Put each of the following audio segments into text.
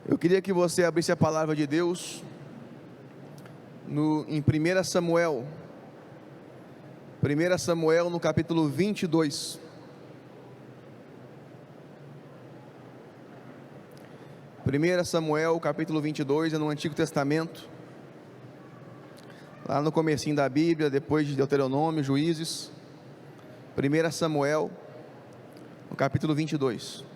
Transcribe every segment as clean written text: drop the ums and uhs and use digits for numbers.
Eu queria que você abrisse a palavra de Deus em 1 Samuel. 1 Samuel no capítulo 22. 1 Samuel capítulo 22 é no Antigo Testamento, lá no comecinho da Bíblia, depois de Deuteronômio, Juízes. 1 Samuel no capítulo 22.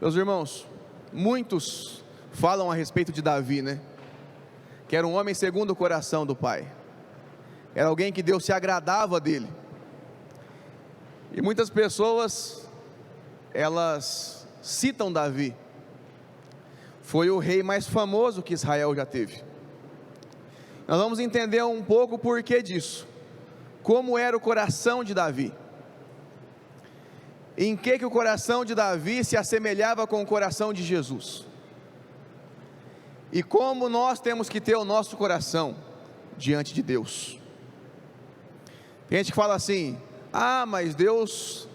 Meus irmãos, muitos falam a respeito de Davi, né? Que era um homem segundo o coração do Pai. Era alguém que Deus se agradava dele. E muitas pessoas, elas citam Davi. Foi o rei mais famoso que Israel já teve. Nós vamos entender um pouco o porquê disso. Como era o coração de Davi. Em que o coração de Davi se assemelhava com o coração de Jesus. E como nós temos que ter o nosso coração diante de Deus. Tem gente que fala assim: mas Deus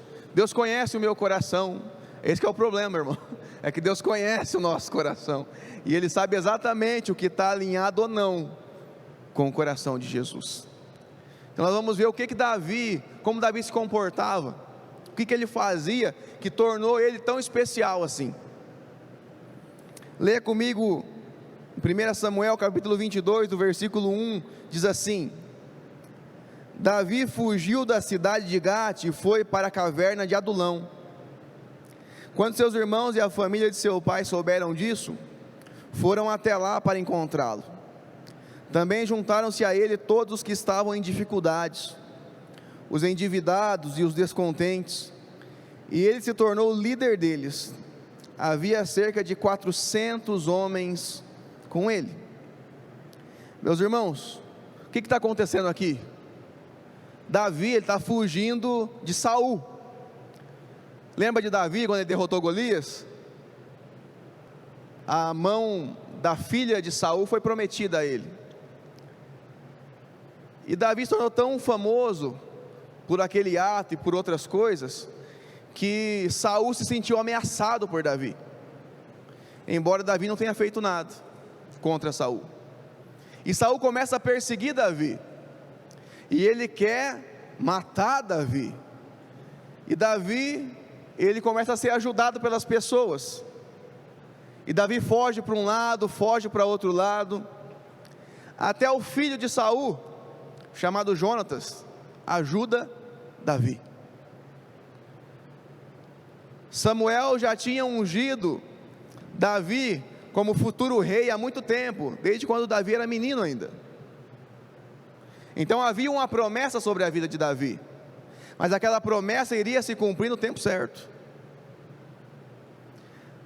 conhece o meu coração. Esse que é o problema, irmão. É que Deus conhece o nosso coração. E Ele sabe exatamente o que está alinhado ou não com o coração de Jesus. Então nós vamos ver como Davi se comportava. O que ele fazia que tornou ele tão especial assim. Leia comigo 1 Samuel capítulo 22, do versículo 1, diz assim: Davi fugiu da cidade de Gate e foi para a caverna de Adulão. Quando seus irmãos e a família de seu pai souberam disso, foram até lá para encontrá-lo. Também juntaram-se a ele todos os que estavam em dificuldades, os endividados e os descontentes, e ele se tornou o líder deles. Havia cerca de 400 homens com ele. Meus irmãos, o que está acontecendo aqui? Davi está fugindo de Saul. Lembra de Davi quando ele derrotou Golias? A mão da filha de Saul foi prometida a ele. E Davi se tornou tão famoso por aquele ato e por outras coisas, que Saul se sentiu ameaçado por Davi, embora Davi não tenha feito nada contra Saul. E Saul começa a perseguir Davi, e ele quer matar Davi. E Davi, ele começa a ser ajudado pelas pessoas, e Davi foge para um lado, foge para outro lado, até o filho de Saul, chamado Jonatas, ajuda Davi. Samuel já tinha ungido Davi como futuro rei há muito tempo, desde quando Davi era menino ainda. Então havia uma promessa sobre a vida de Davi, mas aquela promessa iria se cumprir no tempo certo.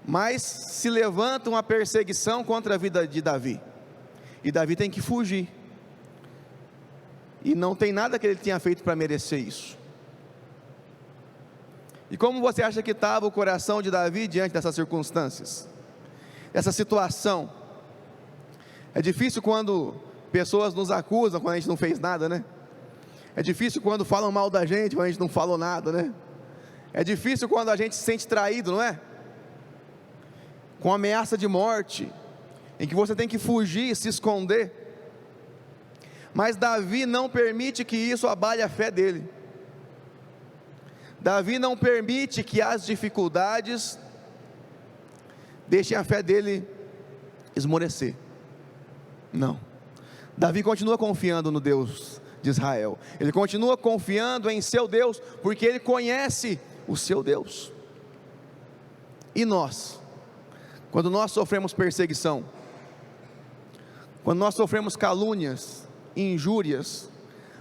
Mas se levanta uma perseguição contra a vida de Davi, e Davi tem que fugir, e não tem nada que ele tenha feito para merecer isso. E como você acha que estava o coração de Davi diante dessas circunstâncias, essa situação? É difícil quando pessoas nos acusam quando a gente não fez nada, né? É difícil quando falam mal da gente quando a gente não falou nada, né? É difícil quando a gente se sente traído, não é? Com ameaça de morte, em que você tem que fugir, se esconder. Mas Davi não permite que isso abale a fé dele. Davi não permite que as dificuldades deixem a fé dele esmorecer. Não. Davi continua confiando no Deus de Israel. Ele continua confiando em seu Deus, porque ele conhece o seu Deus. E nós, quando nós sofremos perseguição, quando nós sofremos calúnias, injúrias,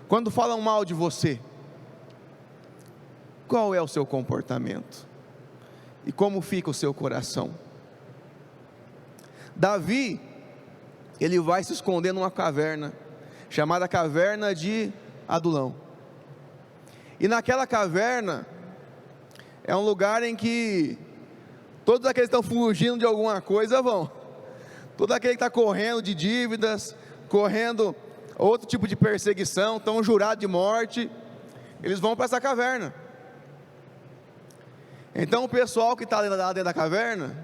quando falam mal de você, qual é o seu comportamento? E como fica o seu coração? Davi, ele vai se esconder numa caverna, chamada caverna de Adulão. E naquela caverna, é um lugar em que todos aqueles que estão fugindo de alguma coisa vão. Todo aquele que está correndo de dívidas, correndo outro tipo de perseguição, estão jurados de morte, eles vão para essa caverna. Então o pessoal que está lá dentro da caverna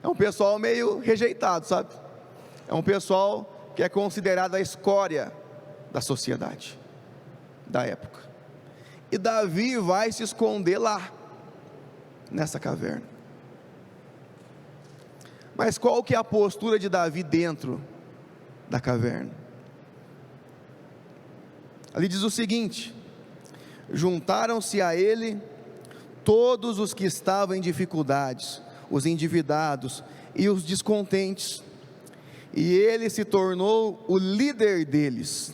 é um pessoal meio rejeitado, sabe? É um pessoal que é considerado a escória da sociedade da época. E Davi vai se esconder lá, nessa caverna. Mas qual que é a postura de Davi dentro da caverna? Ali diz o seguinte: juntaram-se a ele todos os que estavam em dificuldades, os endividados e os descontentes, e ele se tornou o líder deles.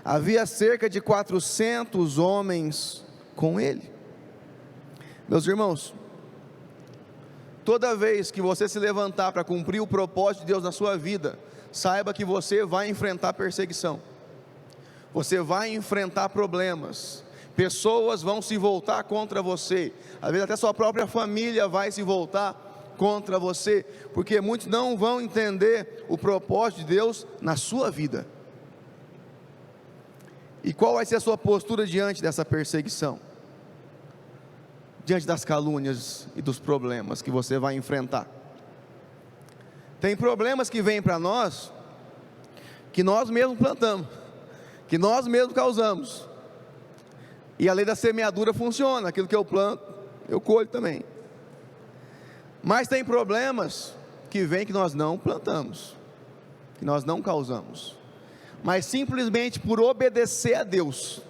Havia cerca de 400 homens com ele. Meus irmãos, toda vez que você se levantar para cumprir o propósito de Deus na sua vida, saiba que você vai enfrentar perseguição, você vai enfrentar problemas, pessoas vão se voltar contra você, às vezes até sua própria família vai se voltar contra você, porque muitos não vão entender o propósito de Deus na sua vida. E qual vai ser a sua postura diante dessa perseguição? Diante das calúnias e dos problemas que você vai enfrentar. Tem problemas que vêm para nós, que nós mesmos plantamos, que nós mesmos causamos. E a lei da semeadura funciona, aquilo que eu planto, eu colho também. Mas tem problemas que vêm que nós não plantamos, que nós não causamos, mas simplesmente por obedecer a Deus,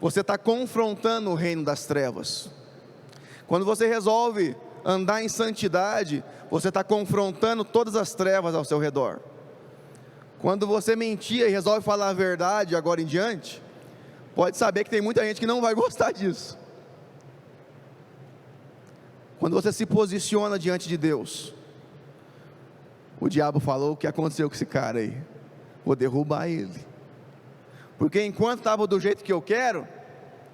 você está confrontando o reino das trevas. Quando você resolve andar em santidade, você está confrontando todas as trevas ao seu redor. Quando você mentia e resolve falar a verdade agora em diante, pode saber que tem muita gente que não vai gostar disso. Quando você se posiciona diante de Deus, o diabo falou: o que aconteceu com esse cara aí? Vou derrubar ele, porque enquanto estava do jeito que eu quero,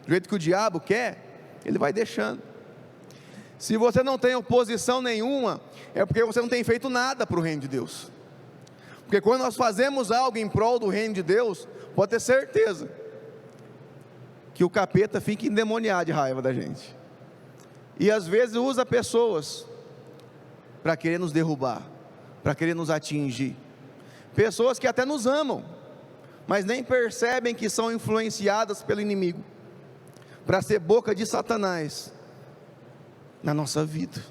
do jeito que o diabo quer, ele vai deixando. Se você não tem oposição nenhuma, é porque você não tem feito nada para o reino de Deus. Porque quando nós fazemos algo em prol do reino de Deus, pode ter certeza que o capeta fica endemoniado de raiva da gente, e às vezes usa pessoas para querer nos derrubar, para querer nos atingir. Pessoas que até nos amam, mas nem percebem que são influenciadas pelo inimigo, para ser boca de Satanás na nossa vida.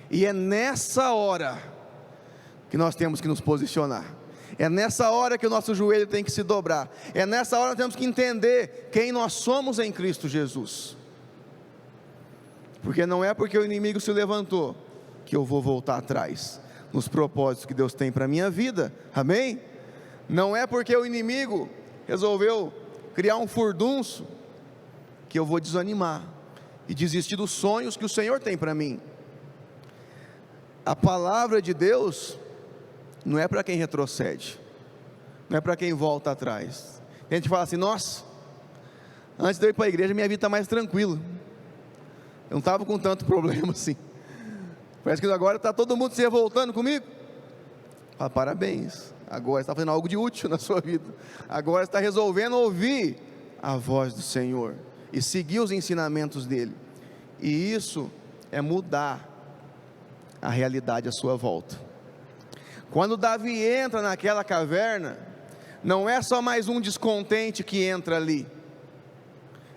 E é nessa hora que nós temos que nos posicionar, é nessa hora que o nosso joelho tem que se dobrar, é nessa hora que temos que entender quem nós somos em Cristo Jesus. Porque não é porque o inimigo se levantou que eu vou voltar atrás nos propósitos que Deus tem para a minha vida, amém? Não é porque o inimigo resolveu criar um furdunço que eu vou desanimar e desistir dos sonhos que o Senhor tem para mim. A palavra de Deus não é para quem retrocede, não é para quem volta atrás. A gente fala assim: nossa, antes de eu ir para a igreja minha vida está mais tranquila, eu não estava com tanto problema assim, parece que agora está todo mundo se revoltando comigo. Fala: parabéns, agora está fazendo algo de útil na sua vida, agora está resolvendo ouvir a voz do Senhor e seguir os ensinamentos dele, e isso é mudar a realidade à sua volta. Quando Davi entra naquela caverna, não é só mais um descontente que entra ali,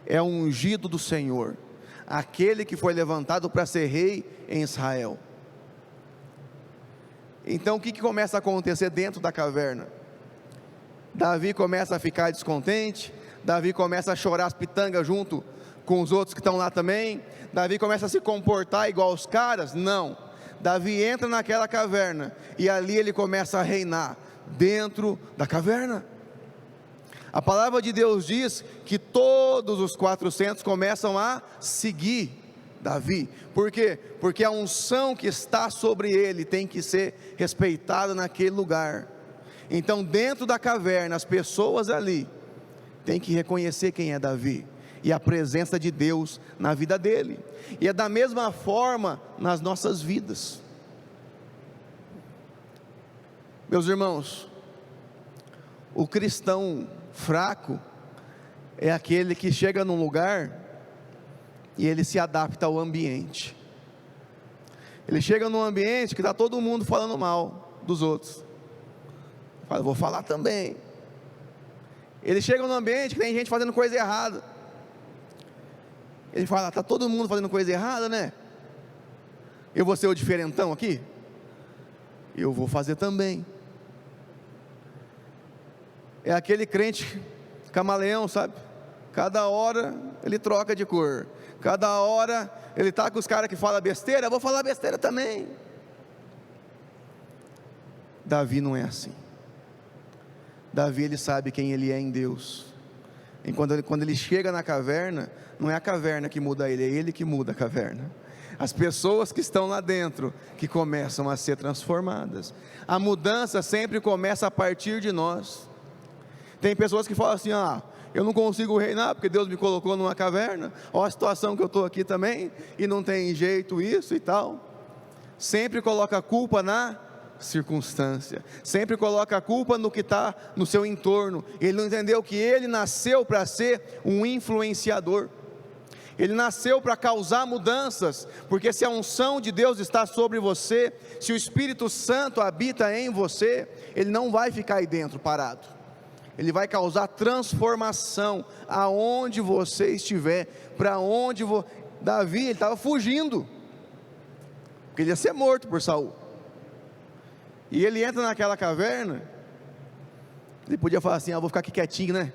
é um ungido do Senhor, aquele que foi levantado para ser rei em Israel. Então o que começa a acontecer dentro da caverna? Davi começa a ficar descontente, Davi começa a chorar as pitangas junto com os outros que estão lá também, Davi começa a se comportar igual os caras? Não. Davi entra naquela caverna, e ali ele começa a reinar, dentro da caverna. A palavra de Deus diz que todos os 400 começam a seguir Davi. Por quê? Porque a unção que está sobre ele tem que ser respeitada naquele lugar. Então dentro da caverna, as pessoas ali têm que reconhecer quem é Davi, e a presença de Deus na vida dele. E é da mesma forma nas nossas vidas. Meus irmãos, o cristão fraco é aquele que chega num lugar e ele se adapta ao ambiente. Ele chega num ambiente que está todo mundo falando mal dos outros. Fala, vou falar também. Ele chega num ambiente que tem gente fazendo coisa errada. Ele fala, está todo mundo fazendo coisa errada, né? Eu vou ser o diferentão aqui? Eu vou fazer também. É aquele crente camaleão, sabe? Cada hora ele troca de cor. Cada hora ele está com os caras que falam besteira, eu vou falar besteira também. Davi não é assim. Davi, ele sabe quem ele é em Deus. E quando ele chega na caverna, não é a caverna que muda ele, é ele que muda a caverna. As pessoas que estão lá dentro, que começam a ser transformadas. A mudança sempre começa a partir de nós. Tem pessoas que falam assim, eu não consigo reinar, porque Deus me colocou numa caverna, olha a situação que eu estou aqui também, e não tem jeito isso e tal. Sempre coloca a culpa na circunstância, sempre coloca a culpa no que está no seu entorno. Ele não entendeu que ele nasceu para ser um influenciador, ele nasceu para causar mudanças, porque se a unção de Deus está sobre você, se o Espírito Santo habita em você, ele não vai ficar aí dentro parado, ele vai causar transformação, aonde você estiver, para onde Davi, ele estava fugindo, porque ele ia ser morto por Saul, e ele entra naquela caverna, ele podia falar assim, vou ficar aqui quietinho, né,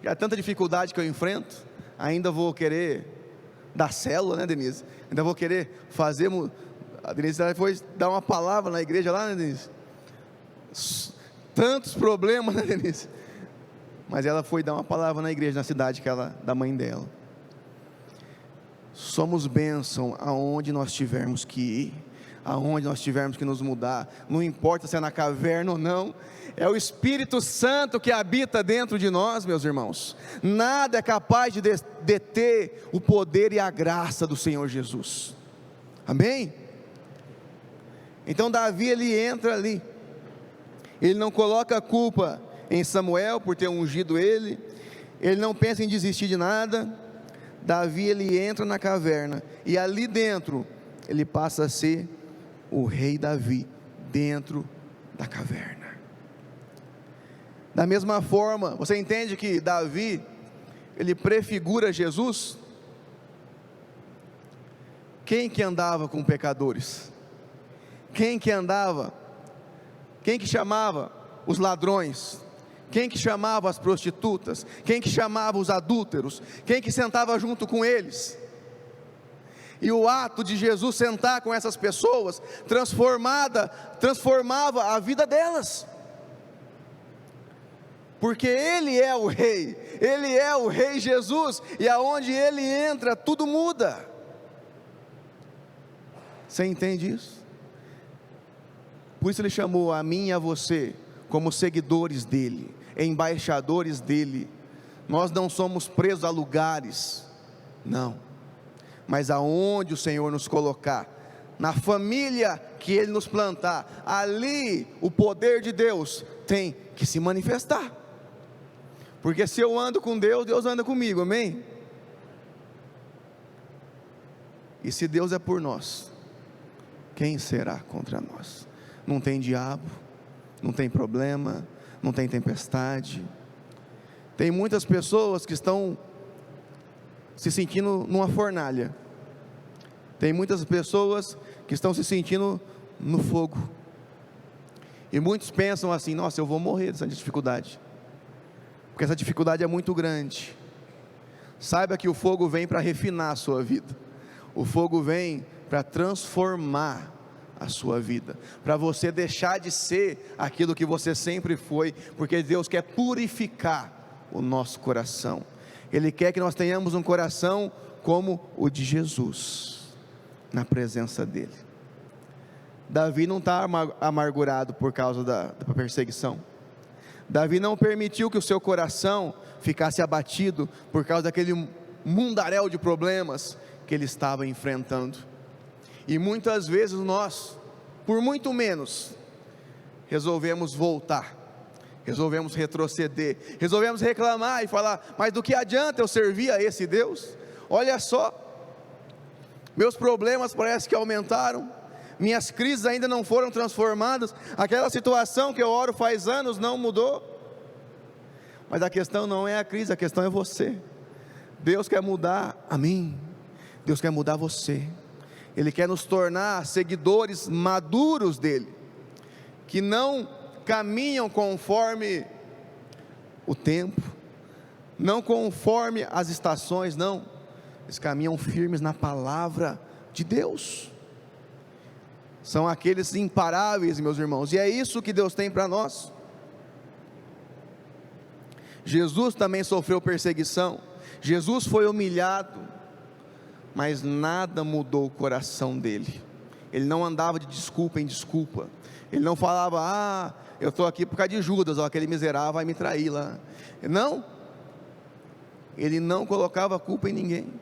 já tanta dificuldade que eu enfrento, ainda vou querer dar célula, né, Denise, ainda vou querer fazer, a Denise foi dar uma palavra na igreja lá, né, Denise, tantos problemas, né, Denise, mas ela foi dar uma palavra na igreja, na cidade da mãe dela. Somos bênção aonde nós tivermos que ir, aonde nós tivermos que nos mudar, não importa se é na caverna ou não, é o Espírito Santo que habita dentro de nós, meus irmãos. Nada é capaz de deter o poder e a graça do Senhor Jesus, amém? Então Davi, ele entra ali, ele não coloca a culpa em Samuel por ter ungido ele não pensa em desistir de nada. Davi, ele entra na caverna, e ali dentro, ele passa a ser o rei Davi, dentro da caverna. Da mesma forma, você entende que Davi, ele prefigura Jesus? Quem que andava com pecadores? Quem que chamava os ladrões? Quem que chamava as prostitutas? Quem que chamava os adúlteros? Quem que sentava junto com eles? E o ato de Jesus sentar com essas pessoas, transformava a vida delas, porque Ele é o Rei Jesus, e aonde Ele entra, tudo muda. Você entende isso? Por isso Ele chamou a mim e a você, como seguidores dEle, embaixadores dEle. Nós não somos presos a lugares, não, mas aonde o Senhor nos colocar, na família que Ele nos plantar, ali o poder de Deus tem que se manifestar, porque se eu ando com Deus, Deus anda comigo, amém? E se Deus é por nós, quem será contra nós? Não tem diabo, não tem problema, não tem tempestade. Tem muitas pessoas que estão se sentindo numa fornalha, tem muitas pessoas que estão se sentindo no fogo, e muitos pensam assim, nossa, eu vou morrer dessa dificuldade, porque essa dificuldade é muito grande. Saiba que o fogo vem para refinar a sua vida, o fogo vem para transformar a sua vida, para você deixar de ser aquilo que você sempre foi, porque Deus quer purificar o nosso coração. Ele quer que nós tenhamos um coração como o de Jesus, na presença dEle. Davi não está amargurado por causa da perseguição. Davi não permitiu que o seu coração ficasse abatido por causa daquele mundaréu de problemas que ele estava enfrentando. E muitas vezes nós, por muito menos, resolvemos voltar, resolvemos retroceder, resolvemos reclamar e falar, mas do que adianta eu servir a esse Deus? Olha só, meus problemas parece que aumentaram, minhas crises ainda não foram transformadas, aquela situação que eu oro faz anos não mudou. Mas a questão não é a crise, a questão é você. Deus quer mudar a mim, Deus quer mudar você. Ele quer nos tornar seguidores maduros dele, que não caminham conforme o tempo, não conforme as estações, não, eles caminham firmes na palavra de Deus. São aqueles imparáveis, meus irmãos, e é isso que Deus tem para nós. Jesus também sofreu perseguição, Jesus foi humilhado, mas nada mudou o coração dele. Ele não andava de desculpa em desculpa, ele não falava, eu estou aqui por causa de Judas, aquele miserável vai me trair lá. Não, ele não colocava culpa em ninguém,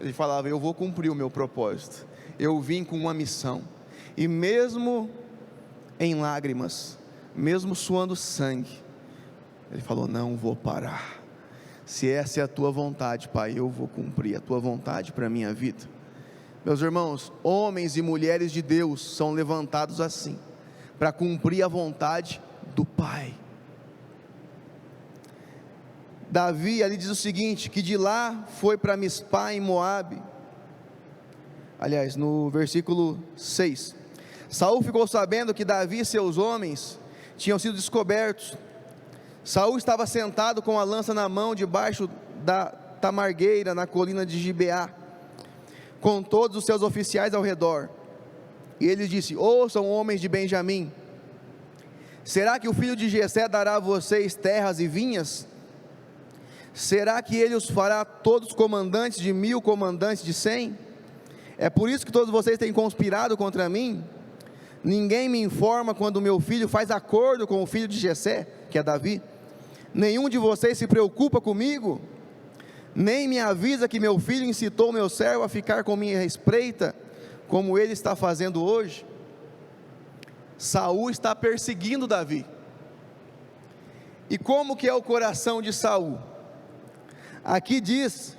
ele falava, eu vou cumprir o meu propósito, eu vim com uma missão, e mesmo em lágrimas, mesmo suando sangue, ele falou, não vou parar, se essa é a tua vontade, Pai, eu vou cumprir a tua vontade para a minha vida. Meus irmãos, homens e mulheres de Deus são levantados assim, para cumprir a vontade do Pai. Davi ali diz o seguinte, que de lá foi para Mispá em Moabe. Aliás, no versículo 6, Saul ficou sabendo que Davi e seus homens tinham sido descobertos. Saul estava sentado com a lança na mão, debaixo da tamargueira, na colina de Gibeá, com todos os seus oficiais ao redor, e ele disse, ouçam homens de Benjamim, será que o filho de Jessé dará a vocês terras e vinhas? Será que ele os fará todos comandantes de 1000, comandantes de 100? É por isso que todos vocês têm conspirado contra mim? Ninguém me informa quando meu filho faz acordo com o filho de Jessé, que é Davi. Nenhum de vocês se preocupa comigo, nem me avisa que meu filho incitou meu servo a ficar com minha espreita, como ele está fazendo hoje. Saul está perseguindo Davi. E como que é o coração de Saul? Aqui diz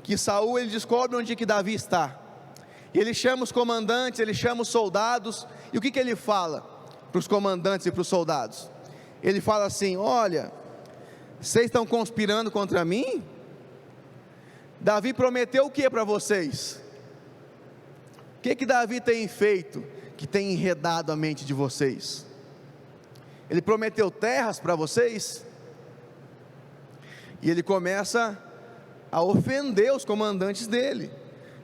que Saul, ele descobre onde que Davi está, ele chama os comandantes, ele chama os soldados, e o que ele fala para os comandantes e para os soldados? Ele fala assim, olha, vocês estão conspirando contra mim? Davi prometeu o que para vocês? O que Davi tem feito, que tem enredado a mente de vocês? Ele prometeu terras para vocês? E ele começa a ofender os comandantes dele,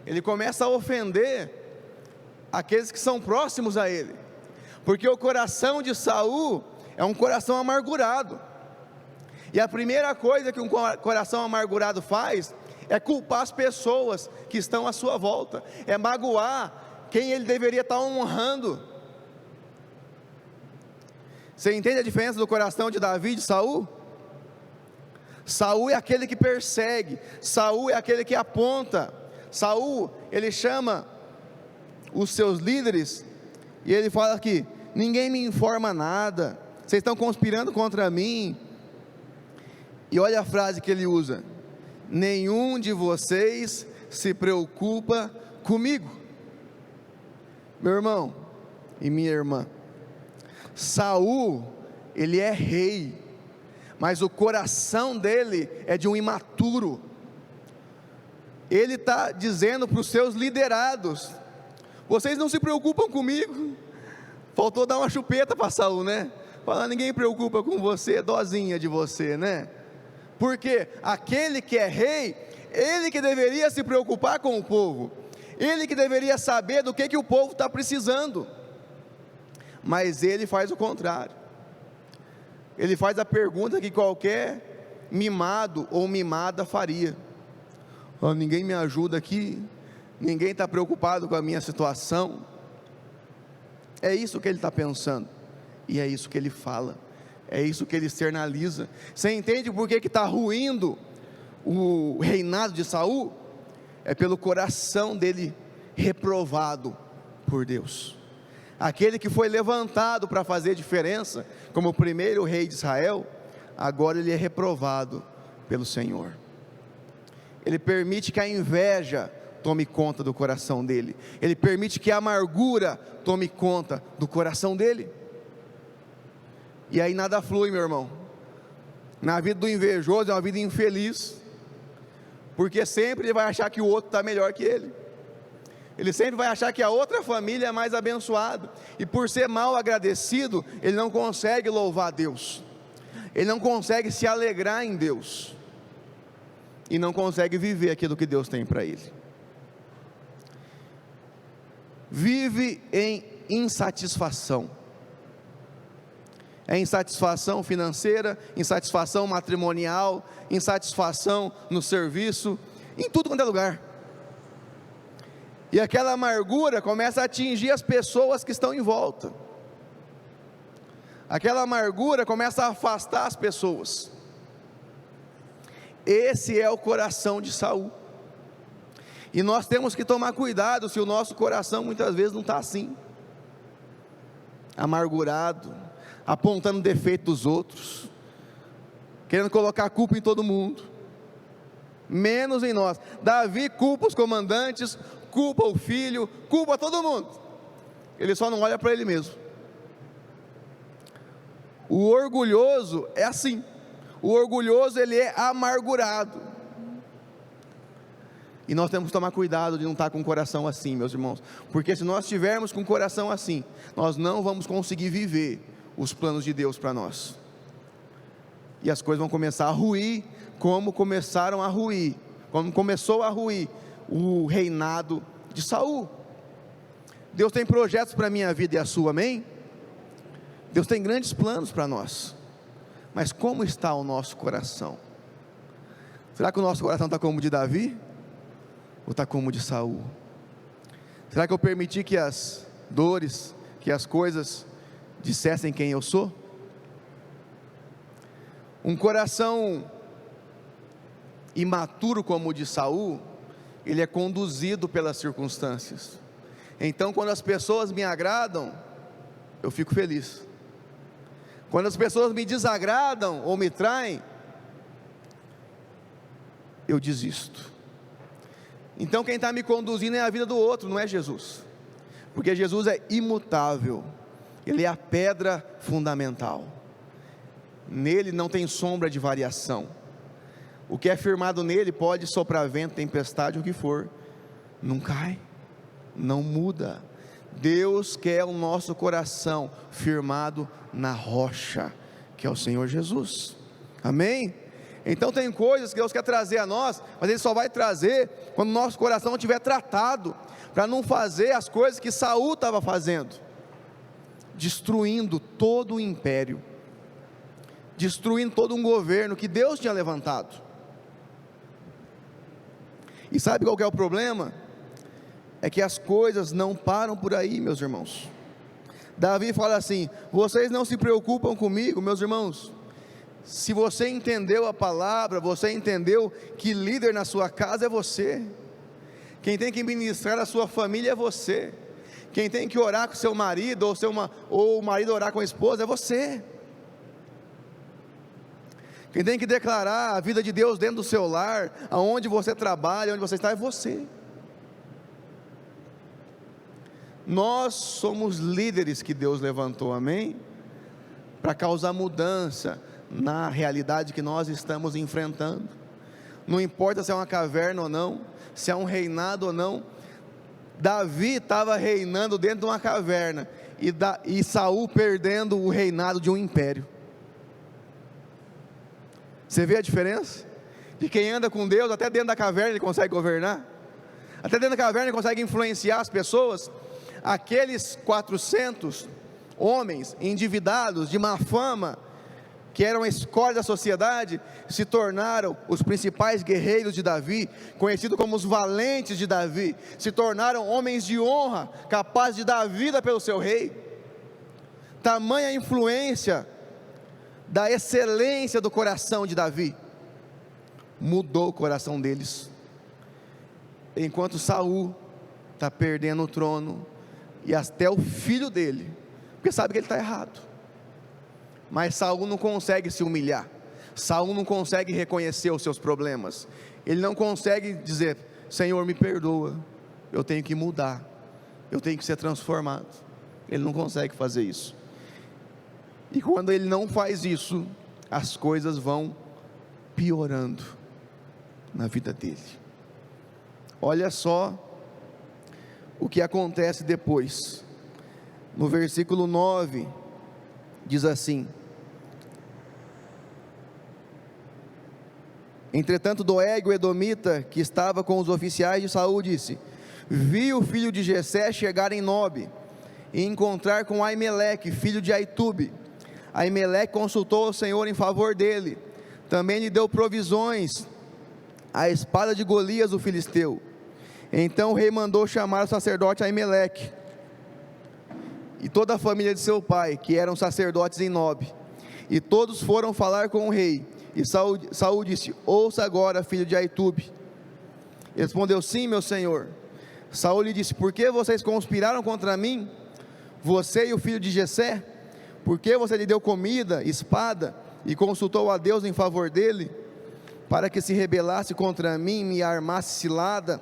ele começa a ofender aqueles que são próximos a ele, porque o coração de Saul é um coração amargurado, e a primeira coisa que um coração amargurado faz, é culpar as pessoas que estão à sua volta, é magoar quem ele deveria estar honrando. Você entende a diferença do coração de Davi e de Saul? Saul é aquele que persegue, Saul é aquele que aponta, Saul, ele chama os seus líderes, e ele fala aqui, ninguém me informa nada, vocês estão conspirando contra mim, e olha a frase que ele usa, nenhum de vocês se preocupa comigo. Meu irmão e minha irmã, Saul, ele é rei, mas o coração dele é de um imaturo. Ele está dizendo para os seus liderados, vocês não se preocupam comigo. Faltou dar uma chupeta para Saul, né? Falar, ninguém preocupa com você, dozinha de você, né? Porque aquele que é rei, ele que deveria se preocupar com o povo, ele que deveria saber do que o povo está precisando, mas ele faz o contrário. Ele faz a pergunta que qualquer mimado ou mimada faria, ninguém me ajuda aqui, ninguém está preocupado com a minha situação. É isso que ele está pensando, e é isso que ele fala, é isso que ele externaliza. Você entende por que está ruindo o reinado de Saul? É pelo coração dele reprovado por Deus. Aquele que foi levantado para fazer diferença, como o primeiro rei de Israel, agora ele é reprovado pelo Senhor. Ele permite que a inveja tome conta do coração dele. Ele permite que a amargura tome conta do coração dele. E aí nada flui, meu irmão. Na vida do invejoso é uma vida infeliz, porque sempre ele vai achar que o outro está melhor que ele. Ele sempre vai achar que a outra família é mais abençoada, e por ser mal agradecido, ele não consegue louvar a Deus, ele não consegue se alegrar em Deus, e não consegue viver aquilo que Deus tem para ele. Vive em insatisfação. É insatisfação financeira, insatisfação matrimonial, insatisfação no serviço, em tudo quanto é lugar. E aquela amargura começa a atingir as pessoas que estão em volta. Aquela amargura começa a afastar as pessoas. Esse é o coração de Saul. E nós temos que tomar cuidado se o nosso coração muitas vezes não está assim, amargurado, apontando defeito dos outros, querendo colocar a culpa em todo mundo, menos em nós. Davi culpa os comandantes, culpa o filho, culpa todo mundo, ele só não olha para ele mesmo. O orgulhoso é assim, o orgulhoso ele é amargurado, e nós temos que tomar cuidado de não estar com o coração assim, meus irmãos, porque se nós estivermos com o coração assim, nós não vamos conseguir viver os planos de Deus para nós, e as coisas vão começar a ruir, como começaram a ruir, como começou a ruir o reinado de Saul. Deus tem projetos para a minha vida e a sua, amém? Deus tem grandes planos para nós, mas como está o nosso coração? Será que o nosso coração está como o de Davi? Ou está como o de Saul? Será que eu permiti que as dores, que as coisas dissessem quem eu sou? Um coração imaturo como o de Saul, ele é conduzido pelas circunstâncias. Então quando as pessoas me agradam, eu fico feliz. Quando as pessoas me desagradam ou me traem, eu desisto. Então quem está me conduzindo é a vida do outro, não é Jesus, porque Jesus é imutável, ele é a pedra fundamental, nele não tem sombra de variação. O que é firmado nele pode soprar vento, tempestade, o que for, não cai, não muda. Deus quer o nosso coração firmado na rocha, que é o Senhor Jesus, amém? Então tem coisas que Deus quer trazer a nós, mas Ele só vai trazer quando o nosso coração estiver tratado, para não fazer as coisas que Saul estava fazendo, destruindo todo o império, destruindo todo um governo que Deus tinha levantado. E sabe qual que é o problema? É que as coisas não param por aí, meus irmãos. Davi fala assim: vocês não se preocupam comigo, meus irmãos. Se você entendeu a palavra, você entendeu que líder na sua casa é você, quem tem que ministrar a sua família é você, quem tem que orar com seu marido, ou o marido orar com a esposa é você, quem tem que declarar a vida de Deus dentro do seu lar, aonde você trabalha, onde você está, é você. Nós somos líderes que Deus levantou, amém? Para causar mudança na realidade que nós estamos enfrentando. Não importa se é uma caverna ou não, se é um reinado ou não. Davi estava reinando dentro de uma caverna, e Saul perdendo o reinado de um império. Você vê a diferença? De quem anda com Deus, até dentro da caverna ele consegue governar, até dentro da caverna ele consegue influenciar as pessoas. Aqueles 400 homens endividados, de má fama, que eram a escória da sociedade, se tornaram os principais guerreiros de Davi, conhecidos como os valentes de Davi, se tornaram homens de honra, capazes de dar a vida pelo seu rei. Tamanha influência da excelência do coração de Davi, mudou o coração deles, enquanto Saul está perdendo o trono, e até o filho dele, porque sabe que ele está errado. Mas Saul não consegue se humilhar, Saul não consegue reconhecer os seus problemas, ele não consegue dizer: Senhor, me perdoa, eu tenho que mudar, eu tenho que ser transformado. Ele não consegue fazer isso. E quando ele não faz isso, as coisas vão piorando na vida dele. Olha só o que acontece depois. No versículo 9, diz assim: entretanto Doeg, o edomita, que estava com os oficiais de Saul, disse: vi o filho de Jessé chegar em Nobe e encontrar com Aimeleque, filho de Aitube. Aimeleque consultou o Senhor em favor dele, também lhe deu provisões, a espada de Golias, o filisteu. Então o rei mandou chamar o sacerdote Aimeleque e toda a família de seu pai, que eram sacerdotes em Nobe, e todos foram falar com o rei. E Saul disse: ouça agora, filho de Aitube. Ele respondeu: sim, meu senhor. Saul lhe disse: por que vocês conspiraram contra mim, você e o filho de Jessé? Por que você lhe deu comida, espada, e consultou a Deus em favor dele, para que se rebelasse contra mim e me armasse cilada,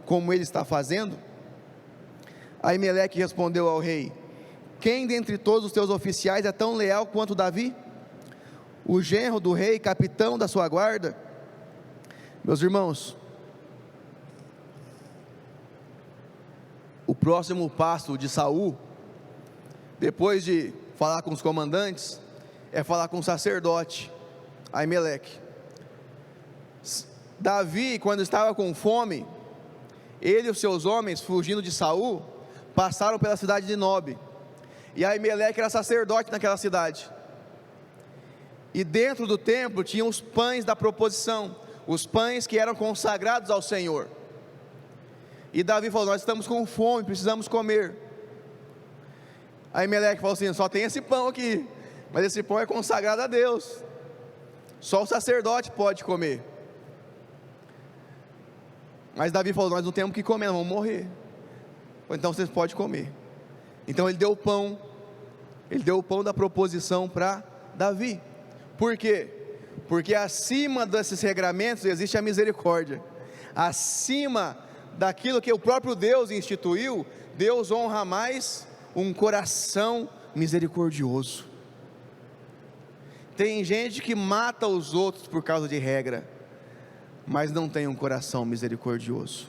como ele está fazendo? Aimeleque respondeu ao rei: quem dentre todos os teus oficiais é tão leal quanto Davi, o genro do rei, capitão da sua guarda? Meus irmãos, o próximo passo de Saul, depois de falar com os comandantes, é falar com o sacerdote Aimeleque. Davi, quando estava com fome, ele e os seus homens, fugindo de Saul, passaram pela cidade de Nobe, e Aimeleque era sacerdote naquela cidade, e dentro do templo tinham os pães da proposição, os pães que eram consagrados ao Senhor. E Davi falou: nós estamos com fome, precisamos comer. Aimeleque falou assim: só tem esse pão aqui, mas esse pão é consagrado a Deus, só o sacerdote pode comer. Mas Davi falou: nós não temos que comer, nós vamos morrer. Então vocês podem comer. Então ele deu o pão, da proposição para Davi. Por quê? Porque acima desses regramentos existe a misericórdia. Acima daquilo que o próprio Deus instituiu, Deus honra mais um coração misericordioso. Tem gente que mata os outros por causa de regra, mas não tem um coração misericordioso.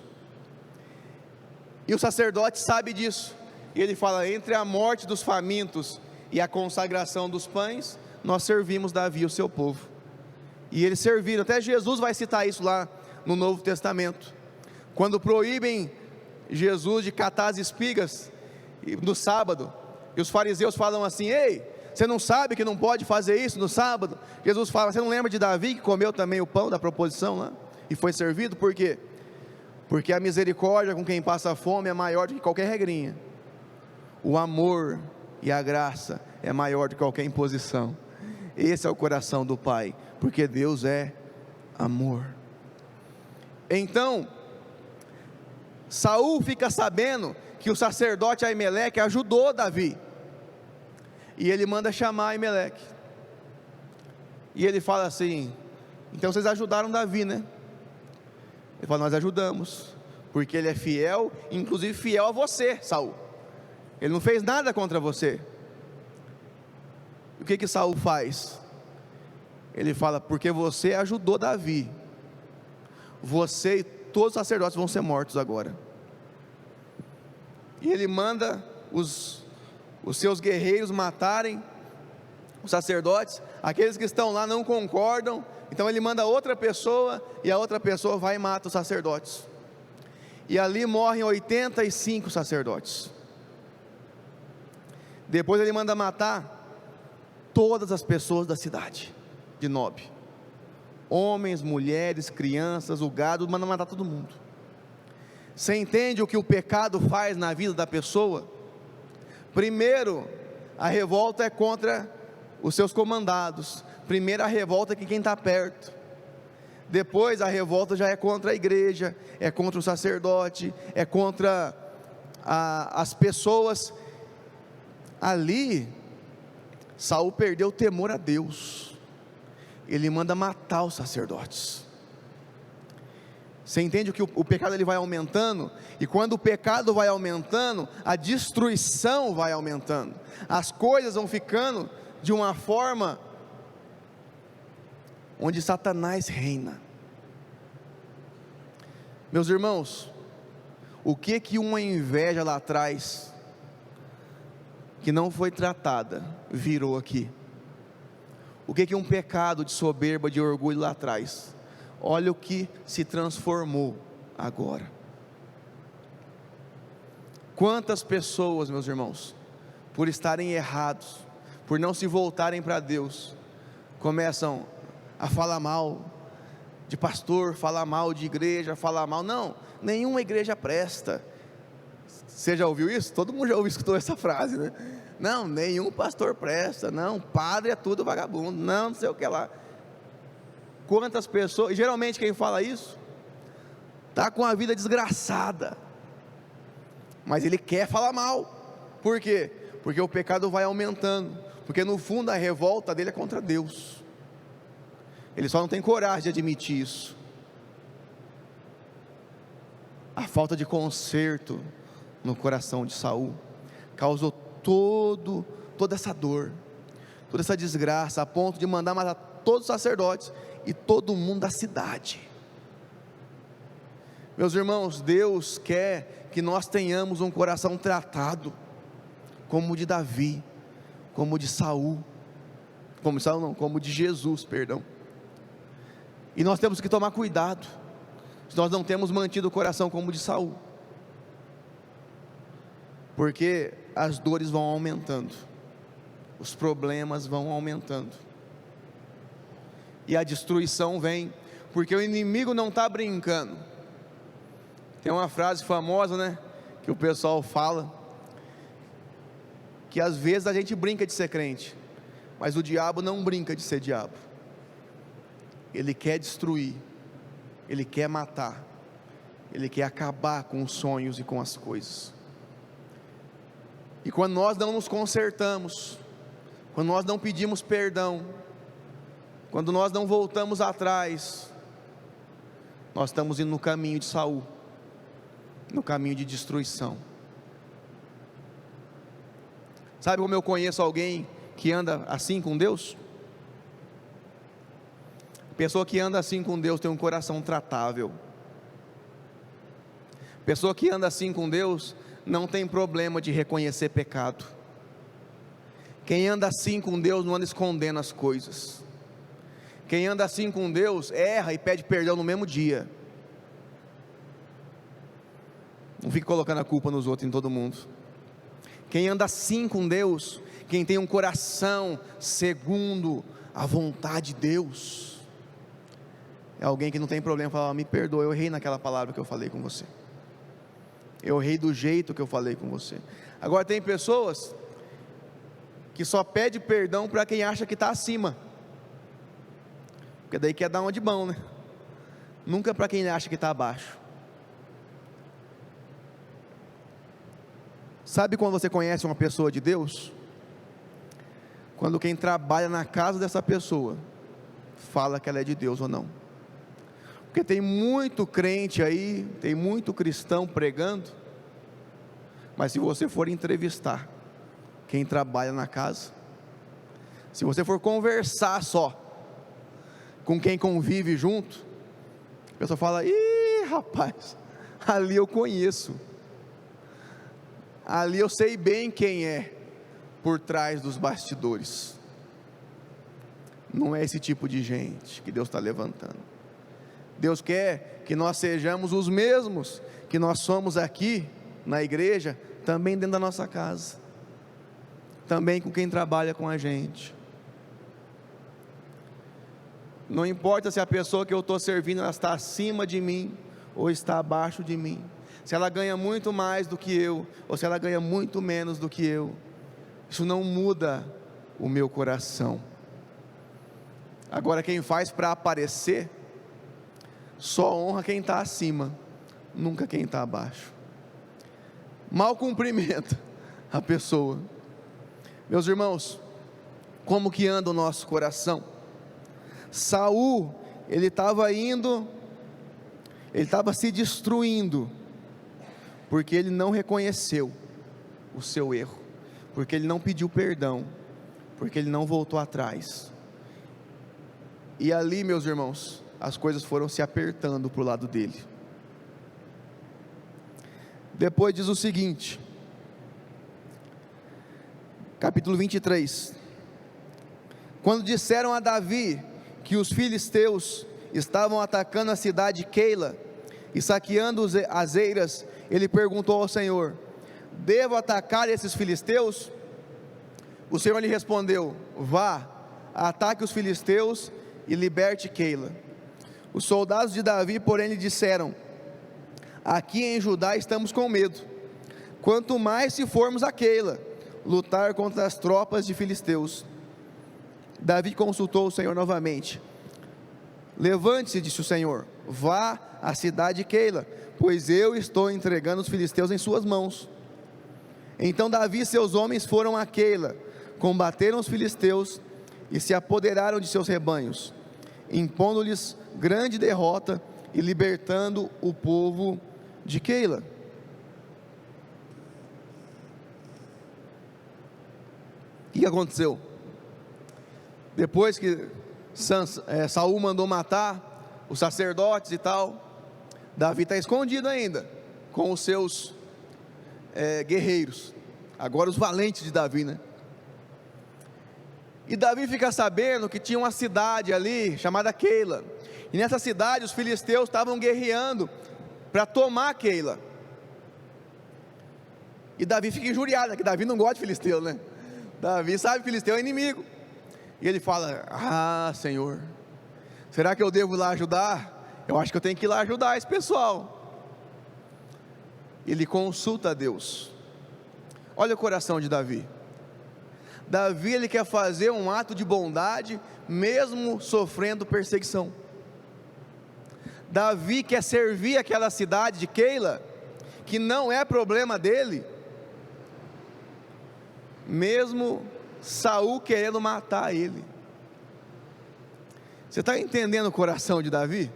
E o sacerdote sabe disso, e ele fala: entre a morte dos famintos e a consagração dos pães, nós servimos Davi e o seu povo. E eles serviram. Até Jesus vai citar isso lá no Novo Testamento, quando proíbem Jesus de catar as espigas no sábado, e os fariseus falam assim: ei, você não sabe que não pode fazer isso no sábado? Jesus fala: você não lembra de Davi, que comeu também o pão da proposição lá, e foi servido? Por quê? Porque a misericórdia com quem passa fome é maior do que qualquer regrinha, o amor e a graça é maior do que qualquer imposição. Esse é o coração do Pai, porque Deus é amor. Então Saul fica sabendo que o sacerdote Aimeleque ajudou Davi, e ele manda chamar Aimeleque, e ele fala assim: então vocês ajudaram Davi, né? Ele fala: nós ajudamos, porque ele é fiel, inclusive fiel a você, Saul. Ele não fez nada contra você. O que Saul faz? Ele fala: porque você ajudou Davi, você e todos os sacerdotes vão ser mortos agora. E ele manda os seus guerreiros matarem os sacerdotes. Aqueles que estão lá não concordam, então ele manda outra pessoa, e a outra pessoa vai e mata os sacerdotes, e ali morrem 85 sacerdotes. Depois ele manda matar todas as pessoas da cidade de Nobe, homens, mulheres, crianças, o gado, manda matar todo mundo. Você entende o que o pecado faz na vida da pessoa? Primeiro, a revolta é contra os seus comandados. Primeiro a revolta é de quem está perto. Depois a revolta já é contra a igreja, é contra o sacerdote, é contra as pessoas. Ali Saul perdeu o temor a Deus, ele manda matar os sacerdotes. Você entende que o pecado ele vai aumentando, e quando o pecado vai aumentando, a destruição vai aumentando, as coisas vão ficando de uma forma onde Satanás reina. Meus irmãos, o que uma inveja lá atrás, que não foi tratada, virou aqui? O que um pecado de soberba, de orgulho lá atrás, olha o que se transformou agora. Quantas pessoas, meus irmãos, por estarem errados, por não se voltarem para Deus, começam a falar mal de pastor, falar mal de igreja, falar mal, não, nenhuma igreja presta. Você já ouviu isso? Todo mundo já escutou essa frase, né? Não, nenhum pastor presta, não, padre é tudo vagabundo, não sei o que lá. Quantas pessoas, e geralmente quem fala isso, está com a vida desgraçada, mas ele quer falar mal. Por quê? Porque o pecado vai aumentando, porque no fundo a revolta dele é contra Deus, ele só não tem coragem de admitir isso. A falta de conserto no coração de Saul causou toda essa dor, toda essa desgraça, a ponto de mandar matar todos os sacerdotes e todo mundo da cidade. Meus irmãos, Deus quer que nós tenhamos um coração tratado como o de Davi, como o de Saul, como o de Jesus, perdão. E nós temos que tomar cuidado, se nós não temos mantido o coração como o de Saul, porque as dores vão aumentando, os problemas vão aumentando, e a destruição vem, porque o inimigo não está brincando. Tem uma frase famosa, né, que o pessoal fala, que às vezes a gente brinca de ser crente, mas o diabo não brinca de ser diabo. Ele quer destruir, ele quer matar, ele quer acabar com os sonhos e com as coisas. E quando nós não nos consertamos, quando nós não pedimos perdão, quando nós não voltamos atrás, nós estamos indo no caminho de Saul, no caminho de destruição. Sabe como eu conheço alguém que anda assim com Deus? Pessoa que anda assim com Deus tem um coração tratável. Pessoa que anda assim com Deus não tem problema de reconhecer pecado. Quem anda assim com Deus não anda escondendo as coisas. Quem anda assim com Deus erra e pede perdão no mesmo dia. Não fique colocando a culpa nos outros, em todo mundo. Quem anda assim com Deus, quem tem um coração segundo a vontade de Deus, é alguém que não tem problema falar: me perdoa, eu errei naquela palavra que eu falei com você, eu errei do jeito que eu falei com você. Agora tem pessoas que só pede perdão para quem acha que está acima, porque daí quer dar uma de bom, né? Nunca para quem acha que está abaixo. Sabe quando você conhece uma pessoa de Deus? Quando quem trabalha na casa dessa pessoa fala que ela é de Deus ou não. Porque tem muito crente aí, tem muito cristão pregando, mas se você for entrevistar quem trabalha na casa, se você for conversar só com quem convive junto, a pessoa fala: ih, rapaz, ali eu conheço, ali eu sei bem quem é por trás dos bastidores. Não é esse tipo de gente que Deus está levantando. Deus quer que nós sejamos os mesmos que nós somos aqui na igreja, também dentro da nossa casa, também com quem trabalha com a gente. Não importa se a pessoa que eu estou servindo ela está acima de mim ou está abaixo de mim, se ela ganha muito mais do que eu ou se ela ganha muito menos do que eu, isso não muda o meu coração. Agora, quem faz para aparecer só honra quem está acima, nunca quem está abaixo. Mal cumprimenta a pessoa. Meus irmãos, como que anda o nosso coração? Saul, ele estava indo ele estava se destruindo, porque ele não reconheceu o seu erro, porque ele não pediu perdão, porque ele não voltou atrás. E ali, meus irmãos, as coisas foram se apertando para o lado dele. Depois diz o seguinte, capítulo 23: quando disseram a Davi que os filisteus estavam atacando a cidade de Keila e saqueando as eiras, ele perguntou ao Senhor: devo atacar esses filisteus? O Senhor lhe respondeu: vá, ataque os filisteus e liberte Keila. Os soldados de Davi, porém, lhe disseram: aqui em Judá estamos com medo, quanto mais se formos a Keila lutar contra as tropas de filisteus. Davi consultou o Senhor novamente. Levante-se, disse o Senhor, vá à cidade de Keila, pois eu estou entregando os filisteus em suas mãos. Então Davi e seus homens foram a Keila, combateram os filisteus e se apoderaram de seus rebanhos, impondo-lhes grande derrota e libertando o povo de Keila. O que aconteceu? Depois que Saul mandou matar os sacerdotes e tal, Davi está escondido ainda com os seus guerreiros, agora os valentes de Davi, né? E Davi fica sabendo que tinha uma cidade ali chamada Keila, e nessa cidade os filisteus estavam guerreando para tomar Keila. E Davi fica injuriado, que Davi não gosta de filisteu, né? Davi sabe que filisteu é inimigo. E ele fala: ah, Senhor, será que eu devo ir lá ajudar? Eu acho que eu tenho que ir lá ajudar esse pessoal. Ele consulta a Deus. Olha o coração de Davi. Davi, ele quer fazer um ato de bondade, mesmo sofrendo perseguição. Davi quer servir aquela cidade de Keila, que não é problema dele, mesmo Saul querendo matar ele. Você está entendendo o coração de Davi?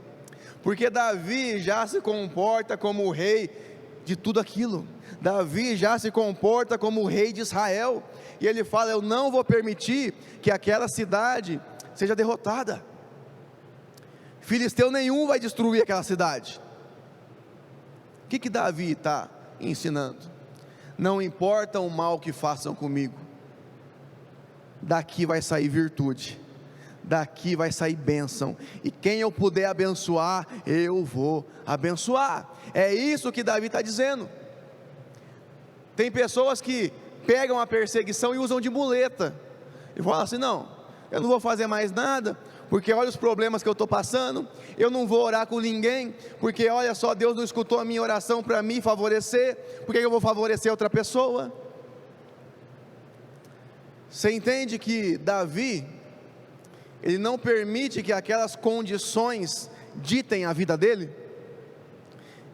Porque Davi já se comporta como o rei de tudo aquilo. Davi já se comporta como o rei de Israel, e ele fala: eu não vou permitir que aquela cidade seja derrotada. Filisteu nenhum vai destruir aquela cidade. O que Davi está ensinando? Não importa o mal que façam comigo, daqui vai sair virtude, daqui vai sair bênção, e quem eu puder abençoar, eu vou abençoar. É isso que Davi está dizendo. Tem pessoas que pegam a perseguição e usam de muleta, e falam assim: não, eu não vou fazer mais nada, porque olha os problemas que eu estou passando, eu não vou orar com ninguém, porque olha só, Deus não escutou a minha oração para me favorecer, por que eu vou favorecer outra pessoa? Você entende que Davi, ele não permite que aquelas condições ditem a vida dele?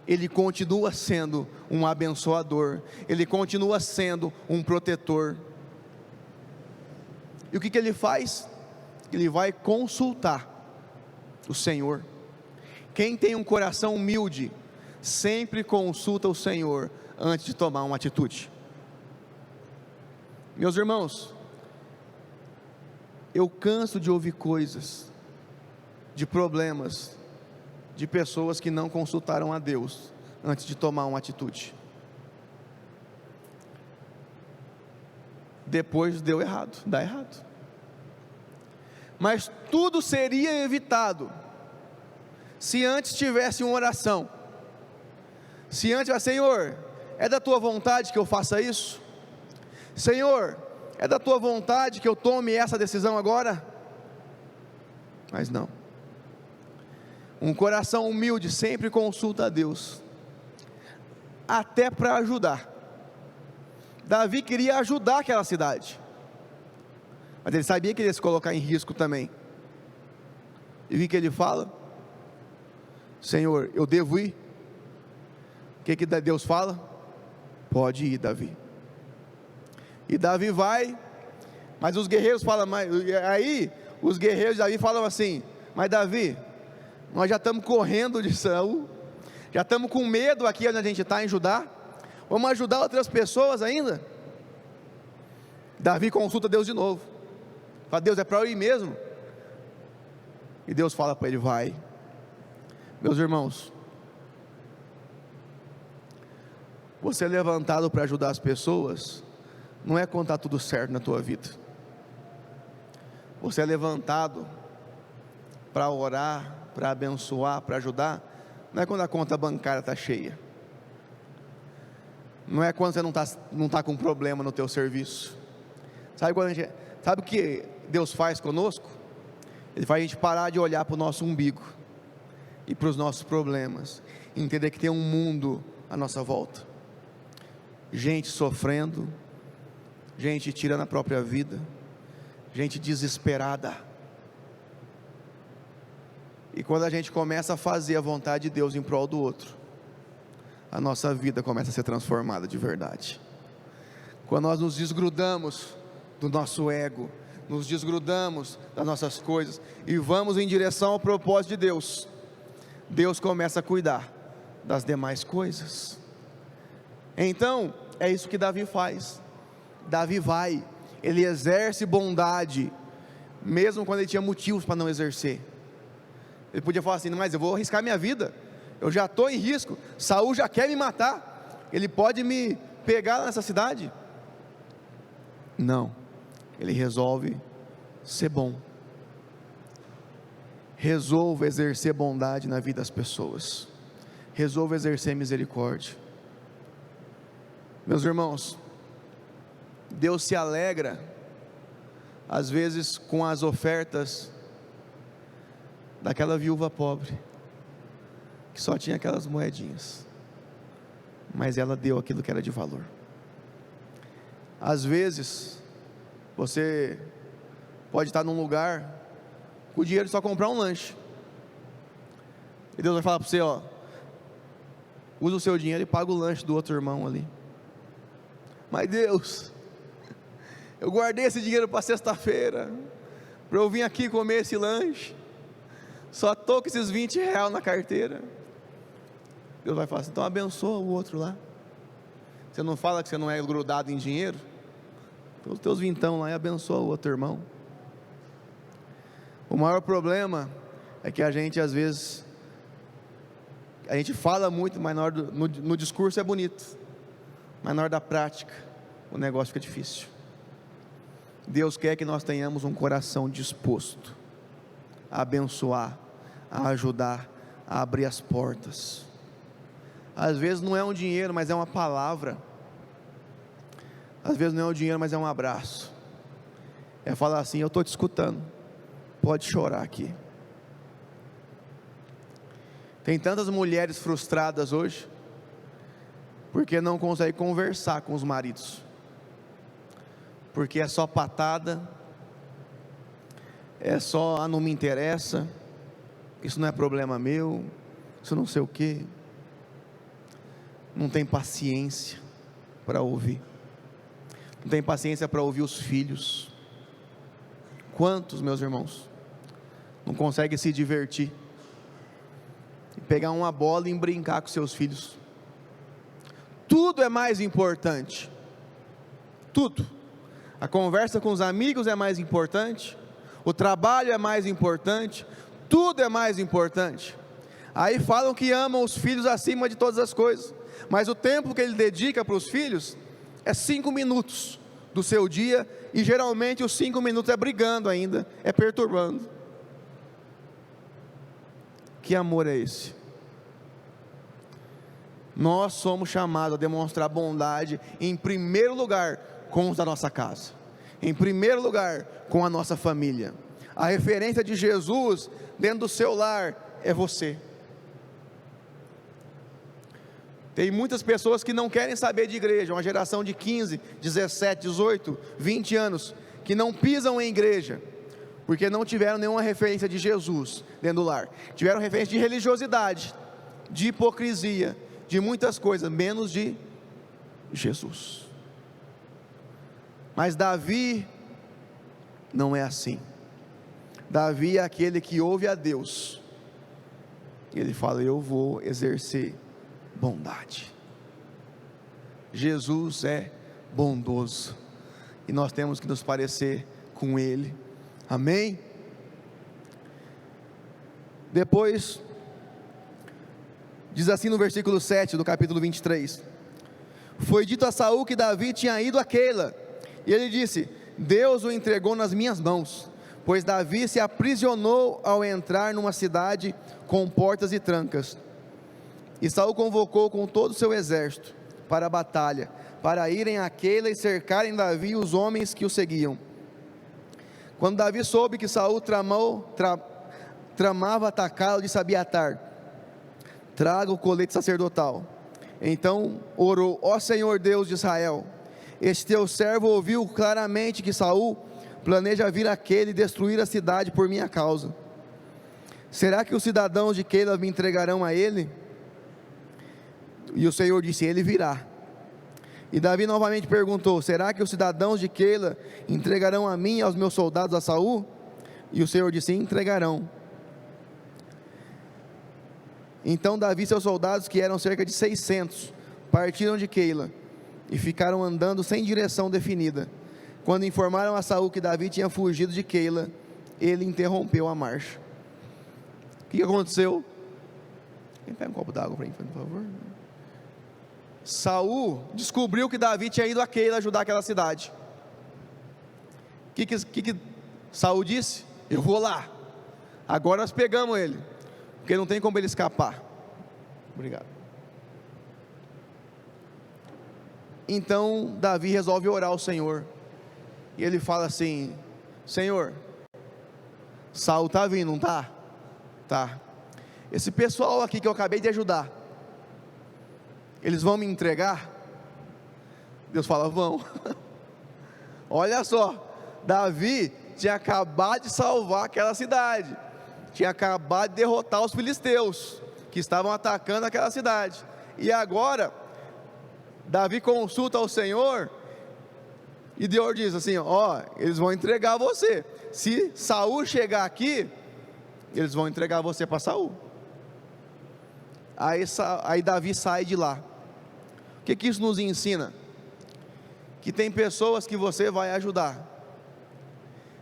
Ele continua sendo um abençoador, ele continua sendo um protetor. E o que ele faz? Ele vai consultar o Senhor. Quem tem um coração humilde, sempre consulta o Senhor antes de tomar uma atitude. Meus irmãos, eu canso de ouvir coisas, de problemas, de pessoas que não consultaram a Deus antes de tomar uma atitude. Depois deu errado, dá errado. Mas tudo seria evitado se antes tivesse uma oração. Se antes, Senhor, é da tua vontade que eu faça isso? Senhor, é da tua vontade que eu tome essa decisão agora? Mas não. Um coração humilde sempre consulta a Deus, até para ajudar. Davi queria ajudar aquela cidade, mas ele sabia que ele ia se colocar em risco também. E o que ele fala? Senhor, eu devo ir? O que Deus fala? Pode ir, Davi. E Davi vai, mas os guerreiros falam, aí os guerreiros de Davi falam assim: mas Davi, nós já estamos correndo de Saul, Já estamos com medo aqui onde a gente está, em Judá. Vamos ajudar outras pessoas ainda? Davi consulta Deus de novo. Fala: Deus, é para eu ir mesmo? E Deus fala para ele: vai. Meus irmãos, você é levantado para ajudar as pessoas, não é quando está tudo certo na tua vida. Você é levantado para orar, para abençoar, para ajudar, não é quando a conta bancária está cheia, não é quando você não tá com problema no teu serviço. Sabe o que Deus faz conosco? Ele faz a gente parar de olhar para o nosso umbigo e para os nossos problemas, e entender que tem um mundo à nossa volta, gente sofrendo, gente tirando a própria vida, gente desesperada. E quando a gente começa a fazer a vontade de Deus em prol do outro, a nossa vida começa a ser transformada de verdade. Quando nós nos desgrudamos do nosso ego, nos desgrudamos das nossas coisas e vamos em direção ao propósito de Deus, Deus começa a cuidar das demais coisas. Então, é isso que Davi faz. Davi vai, ele exerce bondade, mesmo quando ele tinha motivos para não exercer. Ele podia falar assim: mas eu vou arriscar minha vida, eu já estou em risco, Saul já quer me matar, ele pode me pegar nessa cidade. Não, ele resolve ser bom, resolve exercer bondade na vida das pessoas, resolve exercer misericórdia. Meus irmãos, Deus se alegra às vezes com as ofertas daquela viúva pobre, que só tinha aquelas moedinhas, mas ela deu aquilo que era de valor. Às vezes, você pode estar num lugar com o dinheiro de só comprar um lanche, e Deus vai falar para você: ó, usa o seu dinheiro e paga o lanche do outro irmão ali. Mas Deus, eu guardei esse dinheiro para sexta-feira, para eu vir aqui comer esse lanche, só estou com esses 20 reais na carteira. Deus vai falar assim: então abençoa o outro lá. Você não fala que você não é grudado em dinheiro? Então os teus vintão lá e abençoa o outro irmão. O maior problema é que a gente às vezes, a gente fala muito, mas no discurso é bonito, mas na hora da prática o negócio fica difícil. Deus quer que nós tenhamos um coração disposto a abençoar, a ajudar, a abrir as portas. Às vezes não é um dinheiro, mas é uma palavra. Às vezes não é um dinheiro, mas é um abraço. É falar assim: eu estou te escutando, pode chorar aqui. Tem tantas mulheres frustradas hoje, porque não conseguem conversar com os maridos, porque é só patada, é só: não me interessa, isso não é problema meu, isso não sei o que. Não tem paciência para ouvir, não tem paciência para ouvir os filhos. Quantos, meus irmãos, não conseguem se divertir, pegar uma bola e brincar com seus filhos? Tudo é mais importante, tudo. A conversa com os amigos é mais importante, o trabalho é mais importante, tudo é mais importante. Aí falam que amam os filhos acima de todas as coisas, mas o tempo que ele dedica para os filhos é 5 minutos do seu dia, e geralmente os 5 minutos é brigando ainda, é perturbando. Que amor é esse? Nós somos chamados a demonstrar bondade, em primeiro lugar, com os da nossa casa, em primeiro lugar, com a nossa família. A referência de Jesus dentro do seu lar é você. Tem muitas pessoas que não querem saber de igreja, uma geração de 15, 17, 18, 20 anos, que não pisam em igreja, porque não tiveram nenhuma referência de Jesus dentro do lar. Tiveram referência de religiosidade, de hipocrisia, de muitas coisas, menos de Jesus. Mas Davi não é assim. Davi é aquele que ouve a Deus Ele fala: eu vou exercer bondade. Jesus é bondoso, e nós temos que nos parecer com Ele, amém? Depois, diz assim no versículo 7 do capítulo 23, foi dito a Saul que Davi tinha ido a Keila, e ele disse: Deus o entregou nas minhas mãos, pois Davi se aprisionou ao entrar numa cidade com portas e trancas. E Saul convocou com todo o seu exército para a batalha, para irem a Keila e cercarem Davi e os homens que o seguiam. Quando Davi soube que Saul tramava atacá-lo, disse a Abiatar: traga o colete sacerdotal. Então orou: ó Senhor Deus de Israel, este teu servo ouviu claramente que Saul planeja vir a Keila e destruir a cidade por minha causa. Será que os cidadãos de Keila me entregarão a ele? E o Senhor disse: ele virá. E Davi novamente perguntou: será que os cidadãos de Keila entregarão a mim e aos meus soldados a Saul? E o Senhor disse: entregarão. Então Davi e seus soldados, que eram cerca de 600, partiram de Keila e ficaram andando sem direção definida. Quando informaram a Saul que Davi tinha fugido de Keila, ele interrompeu a marcha. O que aconteceu? Quem pega um copo d'água para mim, por favor? Saul descobriu que Davi tinha ido a Keila ajudar aquela cidade. O que Saul disse? Eu vou lá. Agora nós pegamos ele, porque não tem como ele escapar. Obrigado. Então Davi resolve orar ao Senhor, e ele fala assim: Senhor, Saul está vindo, não está? Tá. Esse pessoal aqui que eu acabei de ajudar, eles vão me entregar? Deus fala: vão. Olha só, Davi tinha acabado de salvar aquela cidade, tinha acabado de derrotar os filisteus que estavam atacando aquela cidade, e agora Davi consulta ao Senhor, e Deus diz assim: ó, eles vão entregar você. Se Saul chegar aqui, eles vão entregar você para Saul. Aí Davi sai de lá. O que isso nos ensina? Que tem pessoas que você vai ajudar,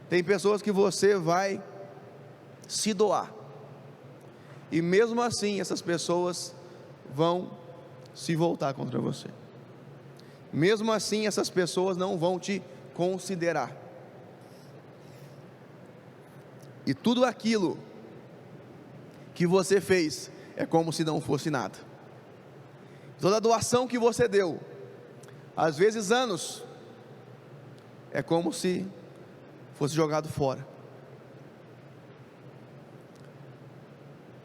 tem pessoas que você vai se doar, e mesmo assim essas pessoas vão se voltar contra você. Mesmo assim essas pessoas não vão te considerar, e tudo aquilo que você fez é como se não fosse nada. Toda a doação que você deu, às vezes anos, é como se fosse jogado fora.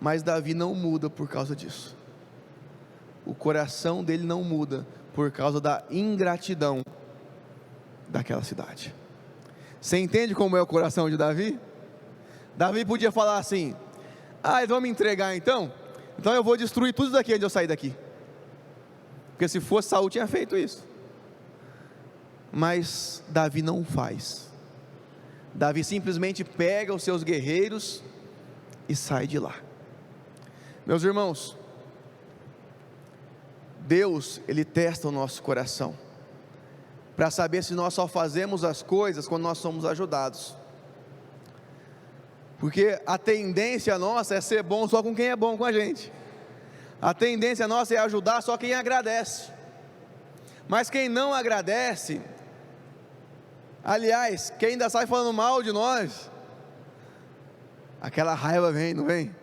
Mas Davi não muda por causa disso. O coração dele não muda por causa da ingratidão daquela cidade. Você entende como é o coração de Davi? Davi podia falar assim: eles vão me entregar então eu vou destruir tudo daqui onde eu sair daqui, porque se fosse Saul tinha feito isso. Mas Davi não faz. Davi simplesmente pega os seus guerreiros e sai de lá. Meus irmãos, Deus, Ele testa o nosso coração, para saber se nós só fazemos as coisas quando nós somos ajudados. Porque a tendência nossa é ser bom só com quem é bom com a gente. A tendência nossa é ajudar só quem agradece. Mas quem não agradece, aliás, quem ainda sai falando mal de nós, aquela raiva vem, não vem?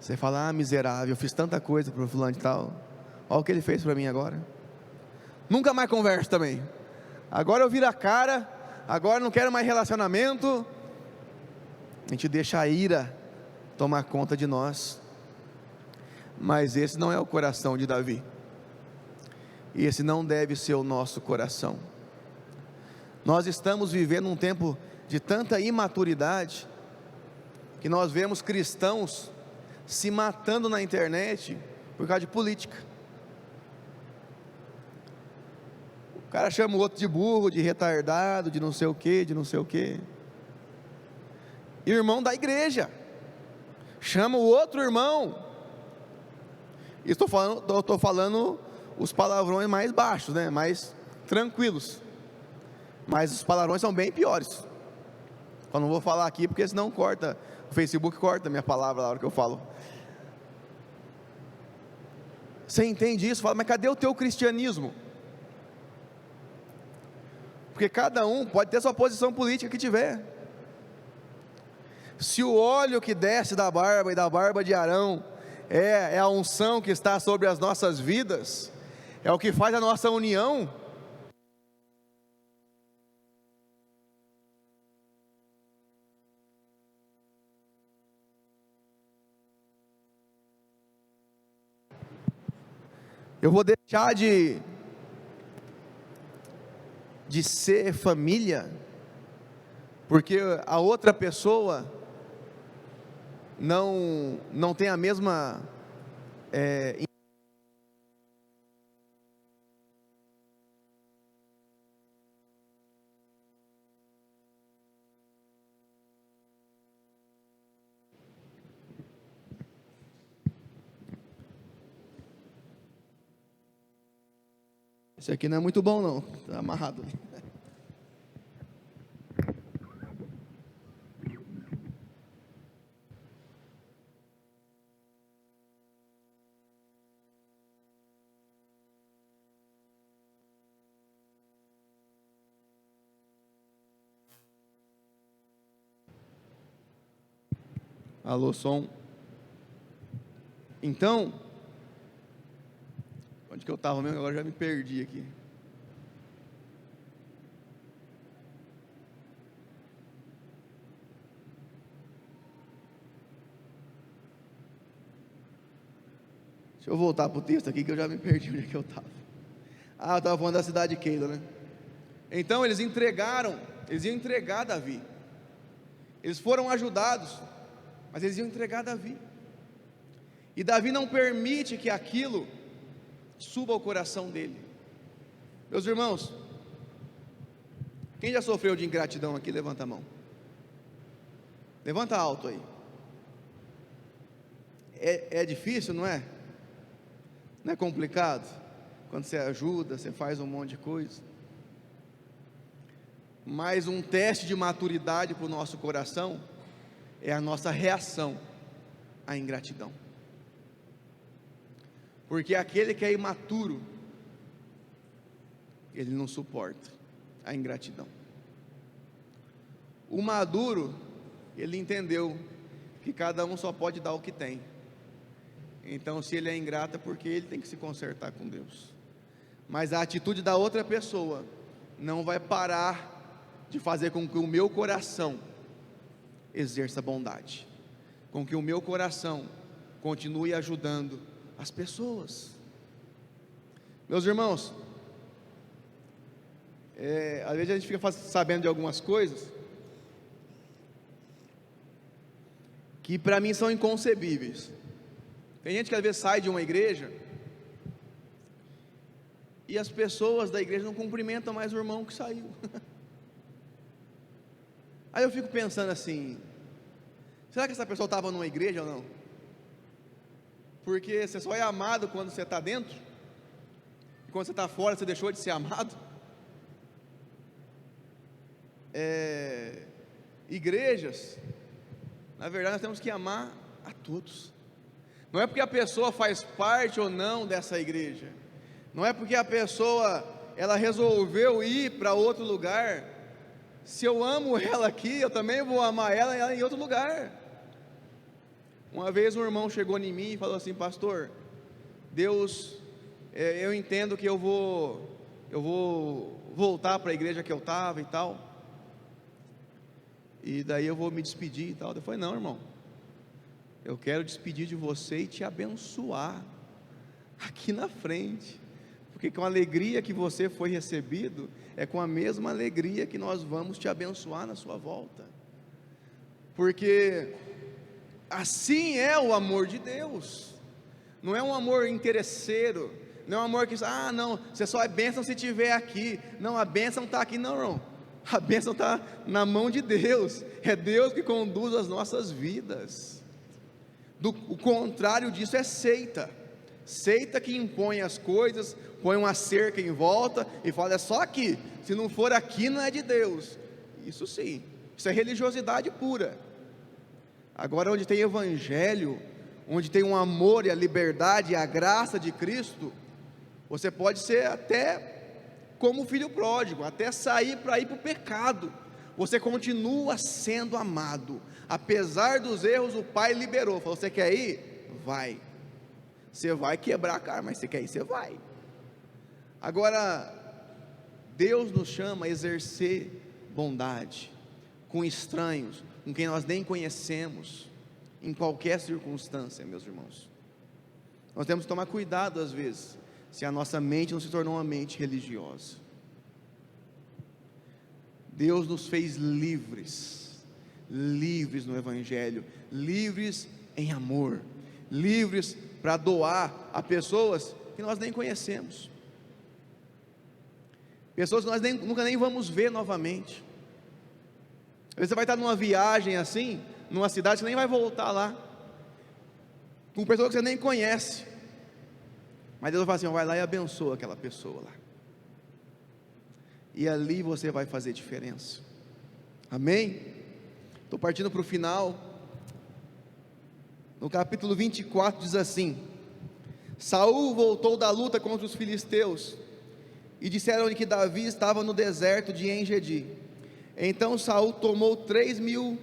Você fala: miserável, eu fiz tanta coisa para o fulano de tal, olha o que ele fez para mim agora. Nunca mais converso também. Agora eu viro a cara, agora não quero mais relacionamento. A gente deixa a ira tomar conta de nós. Mas esse não é o coração de Davi, e esse não deve ser o nosso coração. Nós estamos vivendo um tempo de tanta imaturidade, que nós vemos cristãos se matando na internet por causa de política. O cara chama o outro de burro, de retardado, de não sei o que, de não sei o que. Irmão da igreja chama o outro irmão Estou falando os palavrões mais baixos, né? Mais tranquilos. Mas os palavrões são bem piores. Eu não vou falar aqui porque senão corta. O Facebook corta a minha palavra na hora que eu falo. Você entende isso? Fala, mas cadê o teu cristianismo? Porque cada um pode ter sua posição política que tiver. Se o óleo que desce da barba e da barba de Arão é a unção que está sobre as nossas vidas, é o que faz a nossa união, eu vou deixar de ser família, porque a outra pessoa não tem a mesma Esse aqui não é muito bom não, está amarrado ali. Alô, som. Então, onde que eu estava mesmo? Agora já me perdi aqui. Deixa eu voltar para o texto aqui que eu já me perdi onde é que eu estava. Eu estava falando da cidade de Keila, né? Então eles iam entregar Davi. Eles foram ajudados, mas eles iam entregar Davi. E Davi não permite que aquilo suba ao coração dele. Meus irmãos, quem já sofreu de ingratidão aqui, levanta a mão. Levanta alto aí. É difícil, não é? Não é complicado? Quando você ajuda, você faz um monte de coisa. Mas um teste de maturidade para o nosso coração é a nossa reação à ingratidão. Porque aquele que é imaturo, ele não suporta a ingratidão. O maduro, ele entendeu que cada um só pode dar o que tem. Então, se ele é ingrato, é porque ele tem que se consertar com Deus. Mas a atitude da outra pessoa não vai parar de fazer com que o meu coração exerça bondade, com que o meu coração continue ajudando as pessoas. Meus irmãos, às vezes a gente fica sabendo de algumas coisas que para mim são inconcebíveis. Tem gente que às vezes sai de uma igreja e as pessoas da igreja não cumprimentam mais o irmão que saiu. Aí eu fico pensando assim, será que essa pessoa estava numa igreja ou não? Porque você só é amado quando você está dentro, e quando você está fora você deixou de ser amado. Igrejas, na verdade nós temos que amar a todos. Não é porque a pessoa faz parte ou não dessa igreja, não é porque a pessoa ela resolveu ir para outro lugar. Se eu amo ela aqui, eu também vou amar ela em outro lugar. Uma vez um irmão chegou em mim e falou assim: pastor, Deus, eu entendo que eu vou voltar para a igreja que eu estava e tal, e daí eu vou me despedir e tal. Eu falei: não, irmão, eu quero despedir de você e te abençoar aqui na frente, porque com a alegria que você foi recebido, é com a mesma alegria que nós vamos te abençoar na sua volta, porque assim é o amor de Deus. Não é um amor interesseiro, não é um amor que não, você só é bênção se estiver aqui. Não, a bênção está aqui, não, irmão. A bênção está na mão de Deus. É Deus que conduz as nossas vidas. O contrário disso é seita. seita que impõe as coisas, põe uma cerca em volta e fala: é só aqui, se não for aqui não é de Deus. Isso sim, isso é religiosidade pura. Agora, onde tem evangelho, onde tem um amor e a liberdade e a graça de Cristo, você pode ser até como o filho pródigo, até sair para ir para o pecado, você continua sendo amado, apesar dos erros. O Pai liberou, falou: você quer ir? Vai, você vai quebrar a cara, mas você quer ir? Você vai. Agora, Deus nos chama a exercer bondade com estranhos, com quem nós nem conhecemos, em qualquer circunstância, meus irmãos. Nós temos que tomar cuidado às vezes, se a nossa mente não se tornou uma mente religiosa. Deus nos fez livres, livres no Evangelho, livres em amor, livres para doar a pessoas que nós nem conhecemos, pessoas que nós nunca nem vamos ver novamente. Às vezes você vai estar numa viagem assim, numa cidade, você nem vai voltar lá, com pessoas que você nem conhece, mas Deus vai falar assim: vai lá e abençoa aquela pessoa lá, e ali você vai fazer diferença. Amém? Estou partindo para o final. No capítulo 24 diz assim: Saul voltou da luta contra os filisteus, e disseram-lhe que Davi estava no deserto de En-Gedi. Então Saul tomou 3.000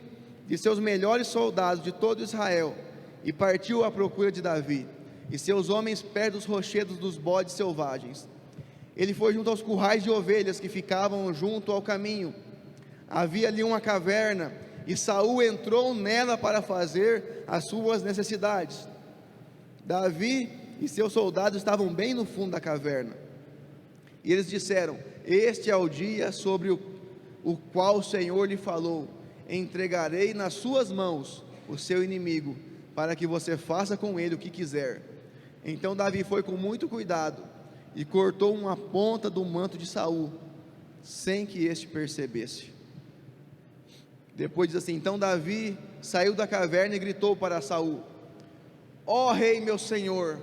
de seus melhores soldados de todo Israel, e partiu à procura de Davi, e seus homens perto dos rochedos dos bodes selvagens. Ele foi junto aos currais de ovelhas que ficavam junto ao caminho. Havia ali uma caverna, e Saul entrou nela para fazer as suas necessidades. Davi e seus soldados estavam bem no fundo da caverna, e eles disseram: este é o dia sobre o qual o Senhor lhe falou: entregarei nas suas mãos o seu inimigo, para que você faça com ele o que quiser. Então Davi foi com muito cuidado e cortou uma ponta do manto de Saul, sem que este percebesse. Depois diz assim: então Davi saiu da caverna e gritou para Saul: ó rei meu senhor.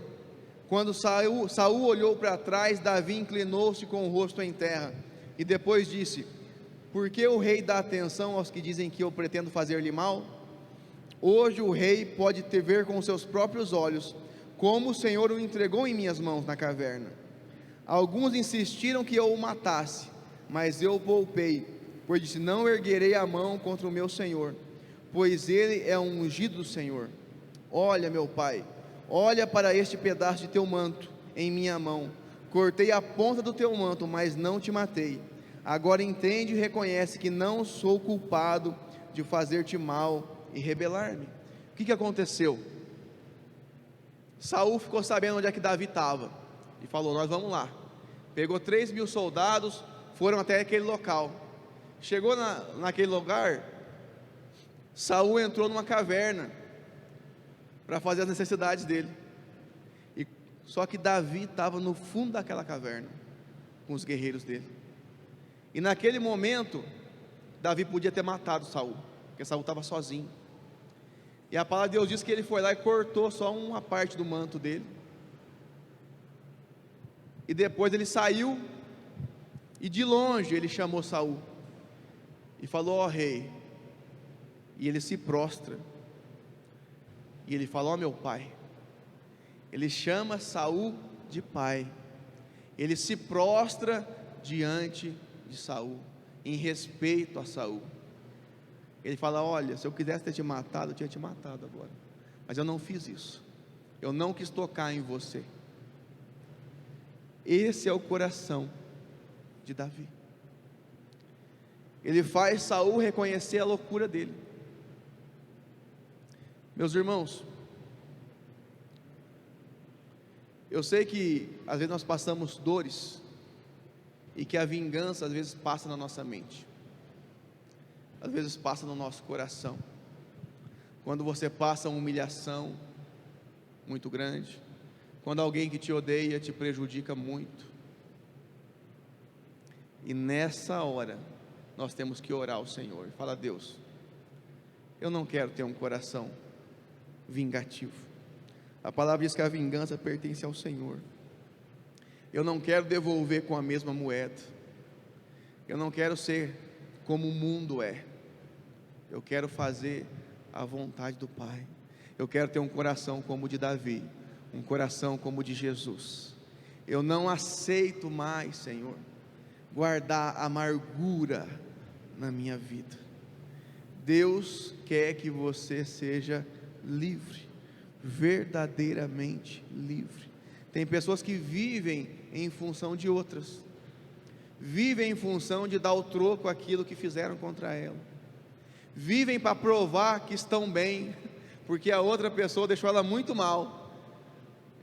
Quando Saul olhou para trás, Davi inclinou-se com o rosto em terra, e depois disse: por que o rei dá atenção aos que dizem que eu pretendo fazer-lhe mal? Hoje o rei pode ver com seus próprios olhos como o Senhor o entregou em minhas mãos na caverna. Alguns insistiram que eu o matasse, mas eu o poupei, pois disse: não erguerei a mão contra o meu Senhor, pois ele é um ungido do Senhor. Olha, meu pai, olha para este pedaço de teu manto em minha mão. Cortei a ponta do teu manto, mas não te matei. Agora entende e reconhece que não sou culpado de fazer-te mal e rebelar-me. O que aconteceu? Saul ficou sabendo onde é que Davi estava, e falou: nós vamos lá. Pegou 3.000 soldados, foram até aquele local. Chegou naquele lugar, Saul entrou numa caverna para fazer as necessidades dele, só que Davi estava no fundo daquela caverna, com os guerreiros dele. E naquele momento, Davi podia ter matado Saul, porque Saul estava sozinho. E a palavra de Deus diz que ele foi lá e cortou só uma parte do manto dele. E depois ele saiu, e de longe ele chamou Saul, e falou: ó rei. E ele se prostra, e ele fala: ó meu pai. Ele chama Saul de pai, ele se prostra diante de Saul, em respeito a Saul. Ele fala: olha, se eu quisesse ter te matado, eu tinha te matado agora, mas eu não fiz isso, eu não quis tocar em você. Esse é o coração de Davi. Ele faz Saul reconhecer a loucura dele. Meus irmãos, eu sei que às vezes nós passamos dores, e que a vingança às vezes passa na nossa mente, às vezes passa no nosso coração, quando você passa uma humilhação muito grande, quando alguém que te odeia te prejudica muito, e nessa hora nós temos que orar ao Senhor, e falar: Deus, eu não quero ter um coração vingativo, A palavra diz que a vingança pertence ao Senhor. Eu não quero devolver com a mesma moeda. Eu não quero ser como o mundo é. Eu quero fazer a vontade do Pai. Eu quero ter um coração como o de Davi, um coração como o de Jesus. Eu não aceito mais, Senhor, guardar amargura na minha vida. Deus quer que você seja livre, verdadeiramente livre. Tem pessoas que vivem em função de outras, vivem em função de dar o troco àquilo que fizeram contra ela, vivem para provar que estão bem, porque a outra pessoa deixou ela muito mal.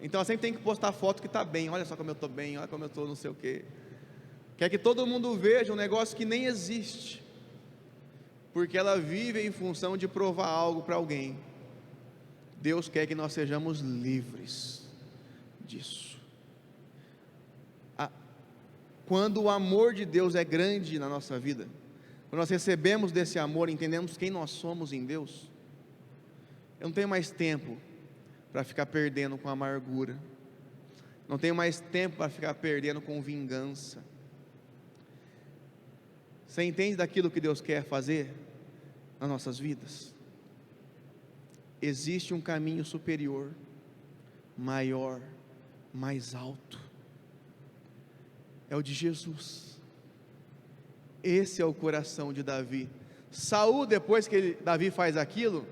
Então ela sempre tem que postar foto que está bem. Olha só como eu estou bem, olha como eu estou não sei o que. Quer que todo mundo veja um negócio que nem existe, porque ela vive em função de provar algo para alguém. Deus quer que nós sejamos livres disso. Quando o amor de Deus é grande na nossa vida, quando nós recebemos desse amor, entendemos quem nós somos em Deus, eu não tenho mais tempo para ficar perdendo com amargura, não tenho mais tempo para ficar perdendo com vingança. Você entende daquilo que Deus quer fazer nas nossas vidas? Existe um caminho superior, maior, mais alto, é o de Jesus. Esse é o coração de Davi. Saul, depois que Davi faz aquilo,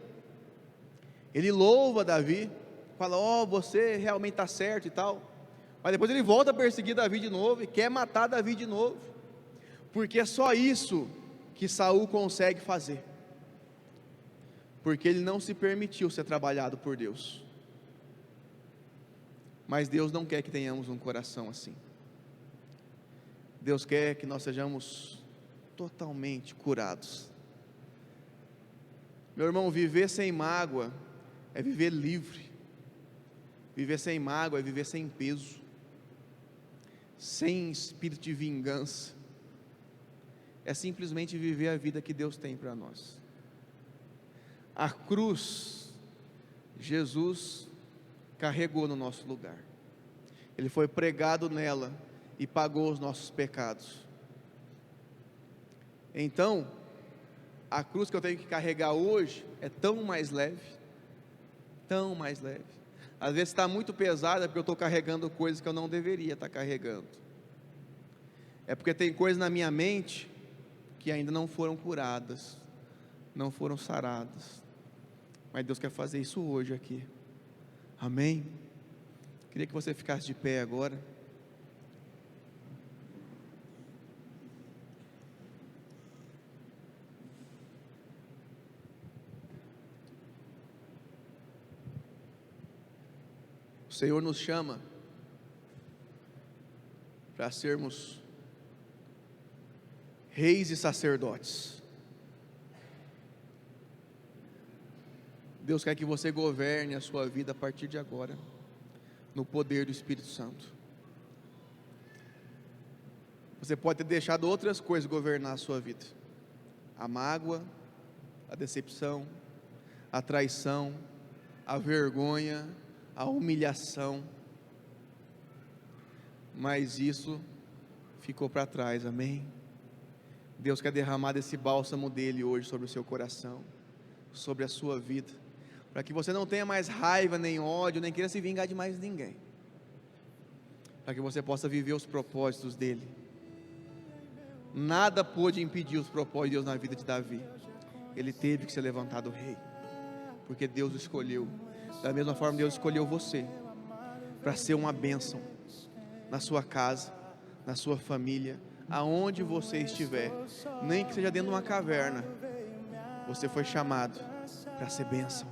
ele louva Davi, fala: ó, você realmente está certo e tal. Mas depois ele volta a perseguir Davi de novo e quer matar Davi de novo, porque é só isso que Saul consegue fazer, porque ele não se permitiu ser trabalhado por Deus. Mas Deus não quer que tenhamos um coração assim. Deus quer que nós sejamos totalmente curados. Meu irmão, viver sem mágoa é viver livre. Viver sem mágoa é viver sem peso, sem espírito de vingança. É simplesmente viver a vida que Deus tem para nós. A cruz, Jesus carregou no nosso lugar. Ele foi pregado nela e pagou os nossos pecados. Então, a cruz que eu tenho que carregar hoje é tão mais leve, tão mais leve. Às vezes está muito pesada porque eu estou carregando coisas que eu não deveria estar carregando. É porque tem coisas na minha mente que ainda não foram curadas, não foram saradas. Mas Deus quer fazer isso hoje aqui. Amém? Queria que você ficasse de pé agora. O Senhor nos chama para sermos reis e sacerdotes. Deus quer que você governe a sua vida a partir de agora, no poder do Espírito Santo. Você pode ter deixado outras coisas governar a sua vida: a mágoa, a decepção, a traição, a vergonha, a humilhação, mas isso ficou para trás. Amém? Deus quer derramar desse bálsamo dele hoje sobre o seu coração, sobre a sua vida, para que você não tenha mais raiva, nem ódio, nem queira se vingar de mais ninguém, para que você possa viver os propósitos dele. Nada pôde impedir os propósitos de Deus na vida de Davi. Ele teve que ser levantado rei, porque Deus o escolheu. Da mesma forma, Deus escolheu você para ser uma bênção na sua casa, na sua família, aonde você estiver, nem que seja dentro de uma caverna. Você foi chamado para ser bênção.